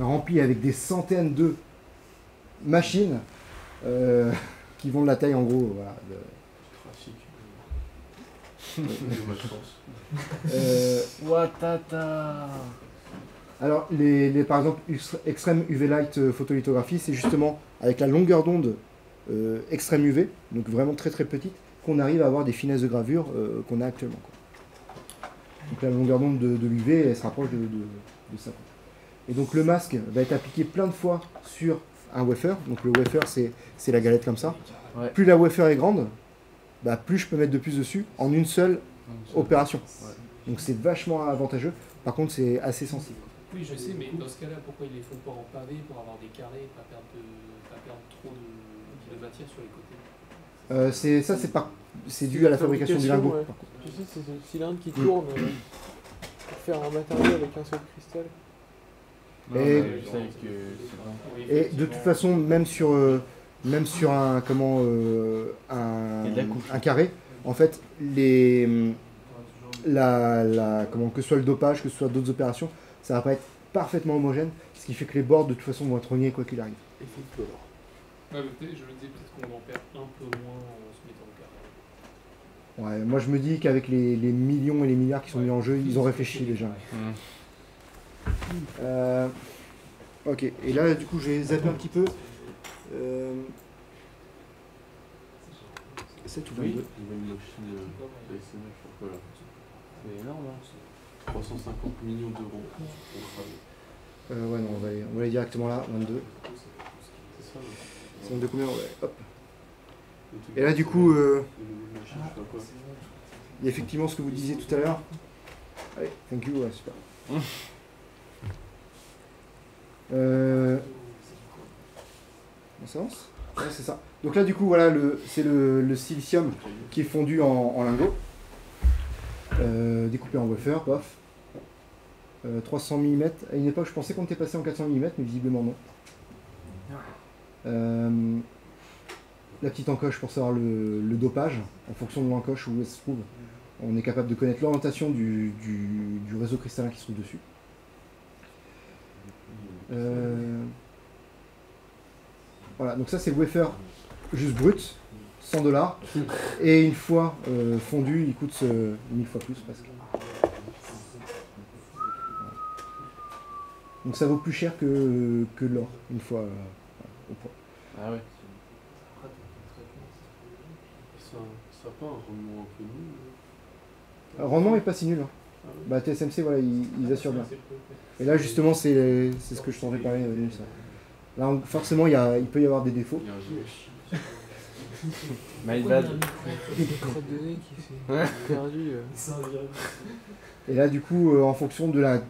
remplis avec des centaines de machines qui vont de la taille en gros. Voilà, Watata. alors, par exemple, Extreme UV Light photolithographie, c'est justement avec la longueur d'onde extrême UV, donc vraiment très très petite, qu'on arrive à avoir des finesses de gravure qu'on a actuellement, quoi. Donc la longueur d'onde de l'UV, elle se rapproche de ça, quoi. Et donc le masque va être appliqué plein de fois sur un wafer. Donc le wafer, c'est la galette comme ça. Ouais. Plus la wafer est grande, bah, plus je peux mettre de plus dessus en une seule opération. Donc c'est vachement avantageux. Par contre, c'est assez sensible. Oui je sais, mais dans ce cas-là, pourquoi ils les font pas en pavé pour avoir des carrés et pas perdre trop de matière sur les côtés? C'est dû à la fabrication du lingot. ouais. Tu sais, c'est ce cylindre qui tourne pour faire un matériau avec un seul cristal. Non, Et- mais je sais que c'est bon. Oui, Et de effectivement. toute façon, même sur un Il y a de la couche. un carré, en fait, que ce soit le dopage, que ce soit d'autres opérations, ça va pas être parfaitement homogène, ce qui fait que les bords de toute façon vont être rognés quoi qu'il arrive. Ouais, mais je me disais peut-être qu'on en perd un peu moins en se mettant au carré. Ouais, moi je me dis qu'avec les millions et les milliards qui sont mis en jeu, ils ont réfléchi déjà. Ok, et là du coup je vais zapper un petit peu. 7 ou 22. Il y avait une machine d'ASMR, voilà. C'est énorme, hein. 350 millions d'euros. Ouais, non, on va aller directement là, 22. C'est ça, là. C'est 22 combien? Ouais, hop. Le truc Et là, du coup, les nouvelles machines, je sais pas quoi. Il y a effectivement ce que vous disiez tout à l'heure. Allez, thank you, ouais, super. On s'avance? Ouais, c'est ça. Donc là, du coup, voilà, c'est le silicium qui est fondu en lingots. Découpé en wafer, pof. 300 mm. À une époque, je pensais qu'on était passé en 400 mm, mais visiblement non. La petite encoche pour savoir le dopage, en fonction de l'encoche où elle se trouve. On est capable de connaître l'orientation du réseau cristallin qui se trouve dessus. Voilà, donc ça c'est le wafer juste brut, 100 $. Et une fois fondu, il coûte 1000 fois plus presque. Donc ça vaut plus cher que l'or, une fois au point. Ah ouais. Ça n'a pas un rendement un peu nul. Le rendement est pas si nul, hein. Bah TSMC, voilà, ils assurent bien. Et là justement c'est ce que je t'en ai parlé, ça. Là forcément il peut y avoir des défauts. Il y a un gimmick. My bad. Des crottes de nez qui s'est perdu. Et là du coup en fonction de la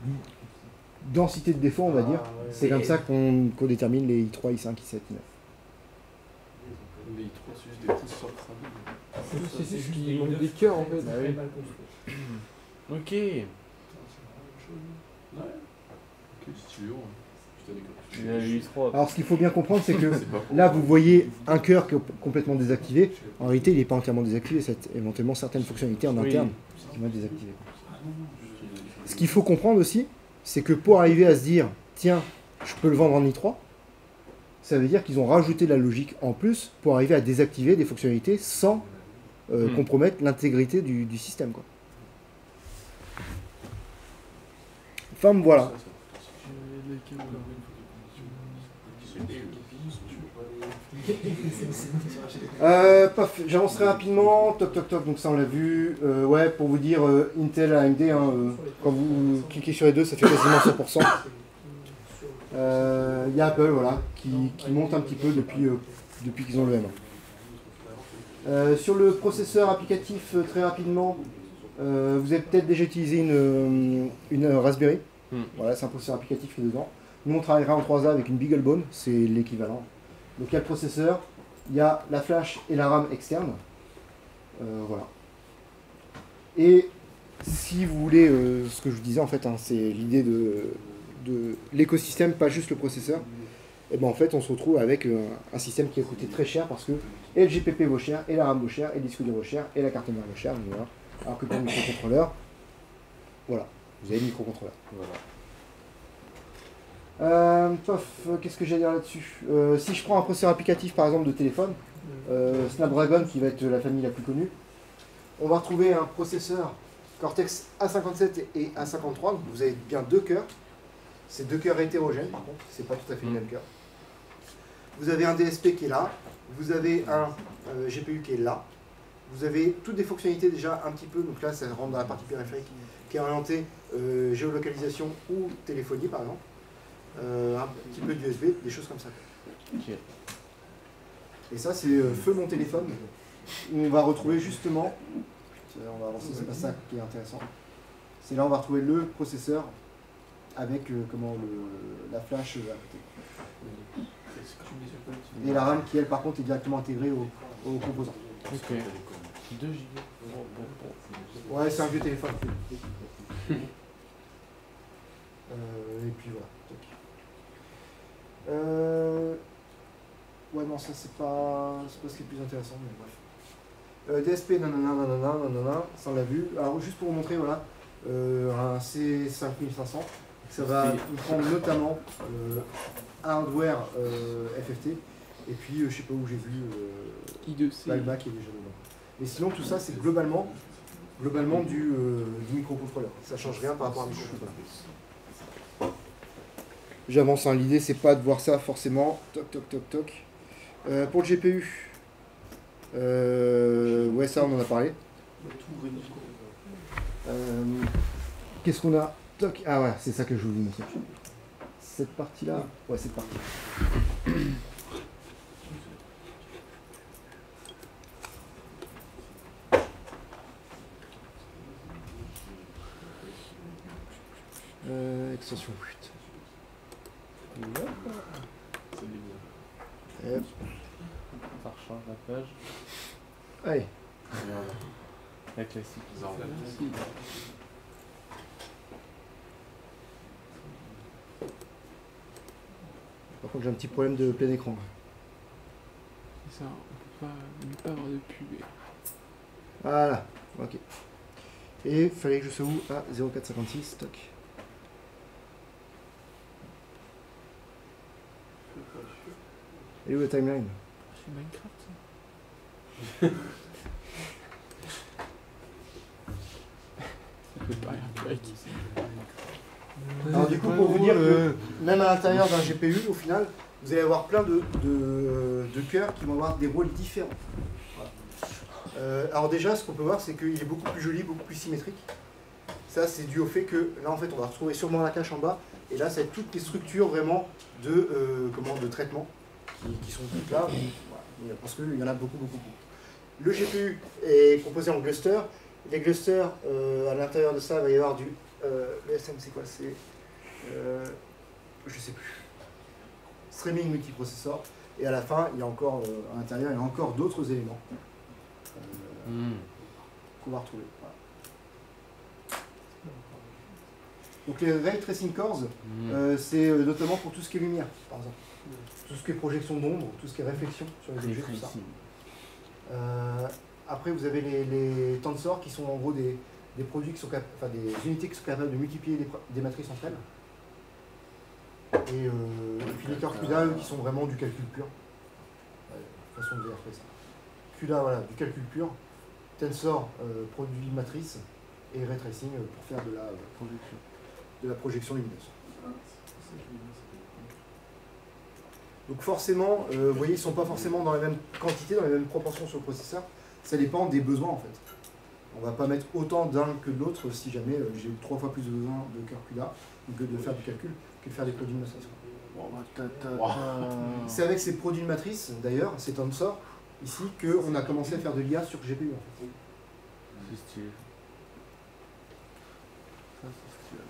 densité de défauts on va dire, c'est comme ça qu'on détermine les I3, I5, I7, I9. Les i3, c'est juste des pouces sur le crâne. C'est juste qu'il manque des cœurs en fait. Bah oui. Ok. Ok, stylé, ouais. Il y a UI3. Alors ce qu'il faut bien comprendre, c'est que C'est pas pour- là vous voyez un cœur qui est complètement désactivé. En réalité, il n'est pas entièrement désactivé. C'est éventuellement certaines fonctionnalités en Oui. interne qui vont être désactivées. Ce qu'il faut comprendre aussi, c'est que pour arriver à se dire, tiens, je peux le vendre en i3, ça veut dire qu'ils ont rajouté de la logique en plus pour arriver à désactiver des fonctionnalités sans compromettre l'intégrité du système, quoi. Enfin, voilà. Paf, j'avancerai rapidement. Toc toc toc, donc ça on l'a vu. Ouais, pour vous dire, Intel, AMD, hein, quand vous cliquez sur les deux, ça fait quasiment 100%. Il y a Apple, voilà, qui monte un petit peu depuis qu'ils ont le M1. Sur le processeur applicatif, très rapidement, vous avez peut-être déjà utilisé une Raspberry. Voilà, c'est un processeur applicatif qui est dedans. Nous, on travaillera en 3A avec une BeagleBone, c'est l'équivalent. Donc, il y a le processeur, il y a la flash et la RAM externe. Voilà. Et si vous voulez, ce que je vous disais, en fait, hein, c'est l'idée de l'écosystème, pas juste le processeur. Et ben en fait, on se retrouve avec un système qui a coûté très cher parce que et le GPP vaut cher, et la RAM vaut cher, et le disque dur vaut cher, et la carte mère vaut cher. Donc voilà. Alors que pour le microcontrôleur, voilà, vous avez le microcontrôleur. Qu'est-ce que j'ai à dire là-dessus? Si je prends un processeur applicatif par exemple de téléphone, Snapdragon qui va être la famille la plus connue, on va retrouver un processeur Cortex A57 et A53, donc vous avez bien deux cœurs. C'est deux cœurs hétérogènes par contre, c'est pas tout à fait le même cœur. Vous avez un DSP qui est là, vous avez un GPU qui est là, vous avez toutes des fonctionnalités déjà un petit peu, donc là ça rentre dans la partie périphérique, qui est orientée géolocalisation ou téléphonie par exemple. Un petit peu d'USB, des choses comme ça. Ok. Et ça, c'est feu mon téléphone, où on va retrouver justement, on va avancer, c'est pas ça qui est intéressant, c'est là on va retrouver le processeur avec la flash à côté. Et la RAM qui, elle, par contre, est directement intégrée au composant. Ok. 2 Go. Ouais, c'est un vieux téléphone. Et puis voilà. Ouais, non, ça c'est pas ce qui est le plus intéressant, mais bref. DSP, nanana, ça on l'a vu. Alors, juste pour vous montrer, voilà, un C5500, ça va nous prendre notamment hardware FFT, et puis je sais pas où j'ai vu I2C. l'Alma qui est déjà dedans. Mais sinon, tout ça c'est globalement du microcontrôleur. Ça change rien par rapport à un microcontrôleur. J'avance, hein. L'idée c'est pas de voir ça forcément. Toc toc toc toc. Pour le GPU, ouais, ça on en a parlé. Qu'est-ce qu'on a? Toc. Ah ouais, c'est ça que je voulais vous montrer. Cette partie là, ouais, cette partie. Extension. Hop. Ça recharge la page. Allez. Voilà. La classique. Par contre, j'ai un petit problème de plein écran. C'est ça, on peut pas avoir de pub. Voilà, ok. Et il fallait que je sois où? À 0456, stock. Et où la timeline? C'est Minecraft ça. Ça peut pas rien avec. Alors du coup, pour vous dire que même à l'intérieur d'un GPU, au final, vous allez avoir plein de cœurs qui vont avoir des rôles différents. Voilà. Alors déjà, ce qu'on peut voir, c'est qu'il est beaucoup plus joli, beaucoup plus symétrique. Ça, c'est dû au fait que là, en fait, on va retrouver sûrement la cache en bas. Et là, ça va être toutes les structures vraiment de traitement qui sont toutes là. Voilà. Parce qu'il y en a beaucoup, beaucoup, beaucoup. Le GPU est composé en clusters. Les clusters, à l'intérieur de ça, il va y avoir du... le SM, c'est quoi? C'est... je sais plus. Streaming multiprocesseur. Et à la fin, il y a encore, à l'intérieur, il y a encore d'autres éléments qu'on va retrouver. Voilà. Donc les Ray Tracing Cores, c'est notamment pour tout ce qui est lumière, par exemple. Tout ce qui est projection d'ombre, tout ce qui est réflexion sur les objets, tout ça. Après, vous avez les tensors qui sont en gros des produits qui sont des unités qui sont capables de multiplier des matrices entre elles. Et puis les cœurs CUDA, eux, qui sont vraiment du calcul pur. Façon de dire ça. CUDA, voilà, du calcul pur. Tensor, produit matrice. Et Ray Tracing pour faire de la projection lumineuse. Donc forcément, vous voyez, ils ne sont pas forcément dans la même quantité, dans les mêmes proportions sur le processeur. Ça dépend des besoins en fait. On ne va pas mettre autant d'un que de l'autre si jamais j'ai 3 fois plus besoin de cœur CUDA que de faire du calcul que de faire des produits de matrice. C'est avec ces produits de matrice, d'ailleurs, c'est Tensor, ici, qu'on a commencé à faire de l'IA sur GPU. En fait. C'est stylé. Ça, c'est stylé.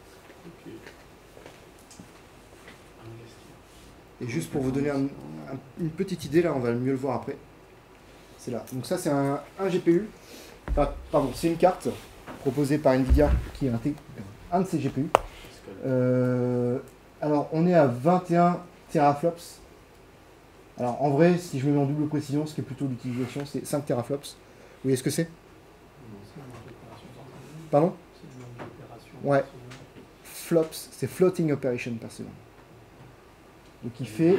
Et juste pour vous donner une petite idée, là, on va mieux le voir après. C'est là. Donc ça, c'est un GPU. Pardon, c'est une carte proposée par Nvidia qui intègre un de ces GPU. Alors, on est à 21 teraflops. Alors, en vrai, si je me mets en double précision, ce qui est plutôt l'utilisation, c'est 5 teraflops. Vous voyez ce que c'est? Pardon? Ouais. Flops, c'est floating operation per second. Donc il fait...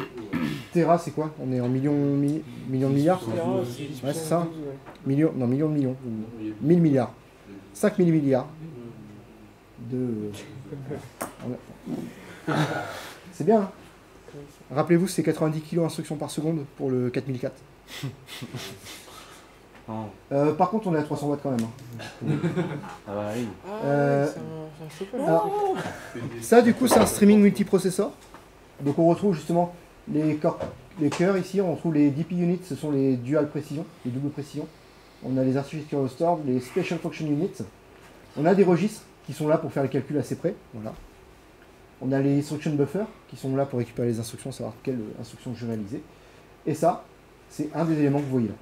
Tera, c'est quoi? On est en millions de milliards? Ouais, c'est ça. Millions de millions. 1000 milliards. 5000 milliards. C'est bien. Hein. Rappelez-vous, c'est 90 kg instructions par seconde pour le 4004. Par contre, on est à 300 watts quand même. Hein. Ah bah oui. C'est un chauffeur. Alors, ça, du coup, c'est un streaming multiprocesseur. Donc on retrouve justement les cœurs ici, on retrouve les DP units, ce sont les dual précision, les doubles précisions. On a les architecture stored, les special function units. On a des registres qui sont là pour faire les calculs assez près. Voilà. On a les instruction buffers qui sont là pour récupérer les instructions, savoir quelle instruction je vais réaliser. Et ça, c'est un des éléments que vous voyez là.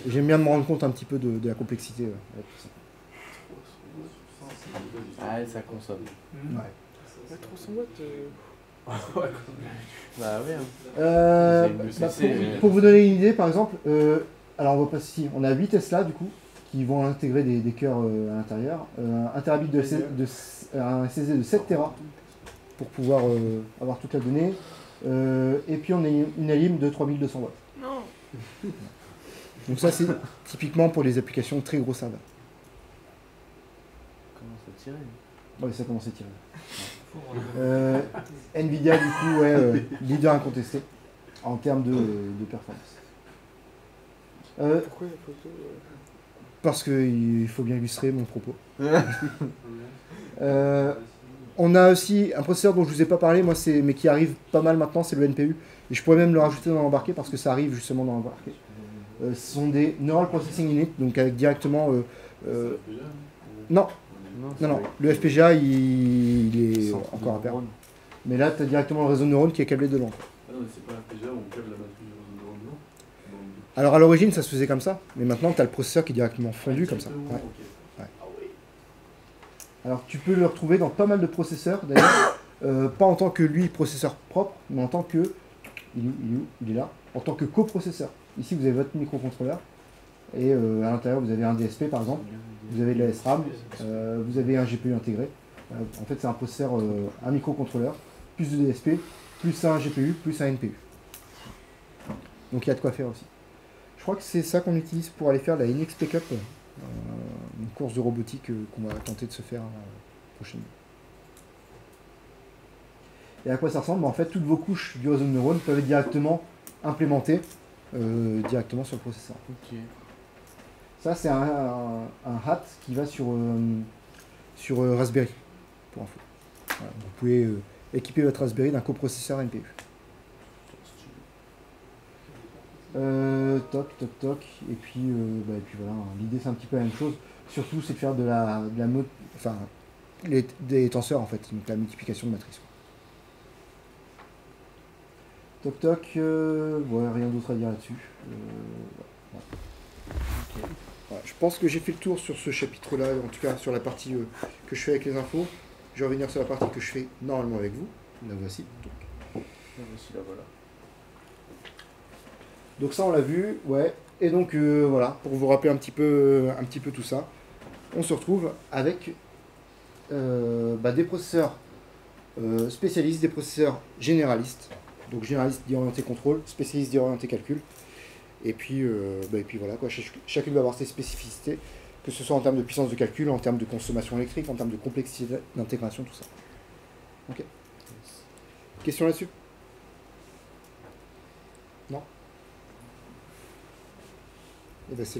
J'aime bien me rendre compte un petit peu de la complexité avec tout ça. Ah, ça consomme. Ouais. 300 watts. Bah oui. Hein. Pour vous donner une idée, par exemple, alors on voit pas ici, on a 8 Tesla du coup, qui vont intégrer des cœurs à l'intérieur, un terabit un SSD de 7 Tera pour pouvoir avoir toute la donnée, et puis on a une ALIM de 3200 watts. Non. Donc ça c'est typiquement pour les applications très gros serveurs. Comment ça tirer? Ouais, ça commence à tirer. Nvidia du coup, ouais, leader incontesté en termes de performance. Pourquoi la photo Parce qu'il faut bien illustrer mon propos. On a aussi un processeur dont je ne vous ai pas parlé, moi, mais qui arrive pas mal maintenant, c'est le NPU. Et je pourrais même le rajouter dans l'embarqué parce que ça arrive justement dans l'embarqué. Ce sont des Neural Processing Unit, donc avec directement... Non, le FPGA il est encore à perdre. Mais là, tu as directement le réseau de neurones qui est câblé dedans. Ah non, mais c'est pas un FPGA où on câble la matrice du réseau de neurones, non? Alors à l'origine, ça se faisait comme ça, mais maintenant, tu as le processeur qui est directement fondu comme ça. Ouais. Ouais. Alors tu peux le retrouver dans pas mal de processeurs, d'ailleurs, pas en tant que lui processeur propre, mais en tant que... Il est là. En tant que coprocesseur. Ici, vous avez votre microcontrôleur, et à l'intérieur, vous avez un DSP par exemple. Vous avez de la SRAM, vous avez un GPU intégré. En fait, c'est un processeur, un microcontrôleur, plus de DSP, plus un GPU, plus un NPU. Donc il y a de quoi faire aussi. Je crois que c'est ça qu'on utilise pour aller faire la INXP Cup, une course de robotique qu'on va tenter de se faire prochainement. Et à quoi ça ressemble? En fait, toutes vos couches du réseau de neurones peuvent être directement implémentées directement sur le processeur. Ok. Ça, c'est un hat qui va sur Raspberry, pour info. Voilà, vous pouvez équiper votre Raspberry d'un coprocesseur NPU. Toc. Et puis voilà, l'idée c'est un petit peu la même chose. Surtout, c'est de faire des tenseurs en fait, donc la multiplication de matrices. Toc, ouais, rien d'autre à dire là-dessus. Ouais. Ok. Voilà, je pense que j'ai fait le tour sur ce chapitre-là, en tout cas sur la partie que je fais avec les infos. Je vais revenir sur la partie que je fais normalement avec vous. La voici. Voici, la voilà. Donc ça on l'a vu, ouais. Et donc voilà, pour vous rappeler un petit peu tout ça, on se retrouve avec des processeurs spécialistes, des processeurs généralistes. Donc généraliste dit orienté contrôle, spécialiste dit orienté calcul. Et puis voilà, quoi. Chacune va avoir ses spécificités, que ce soit en termes de puissance de calcul, en termes de consommation électrique, en termes de complexité d'intégration, tout ça. Ok. Question là-dessus? Non? Et ben c'est la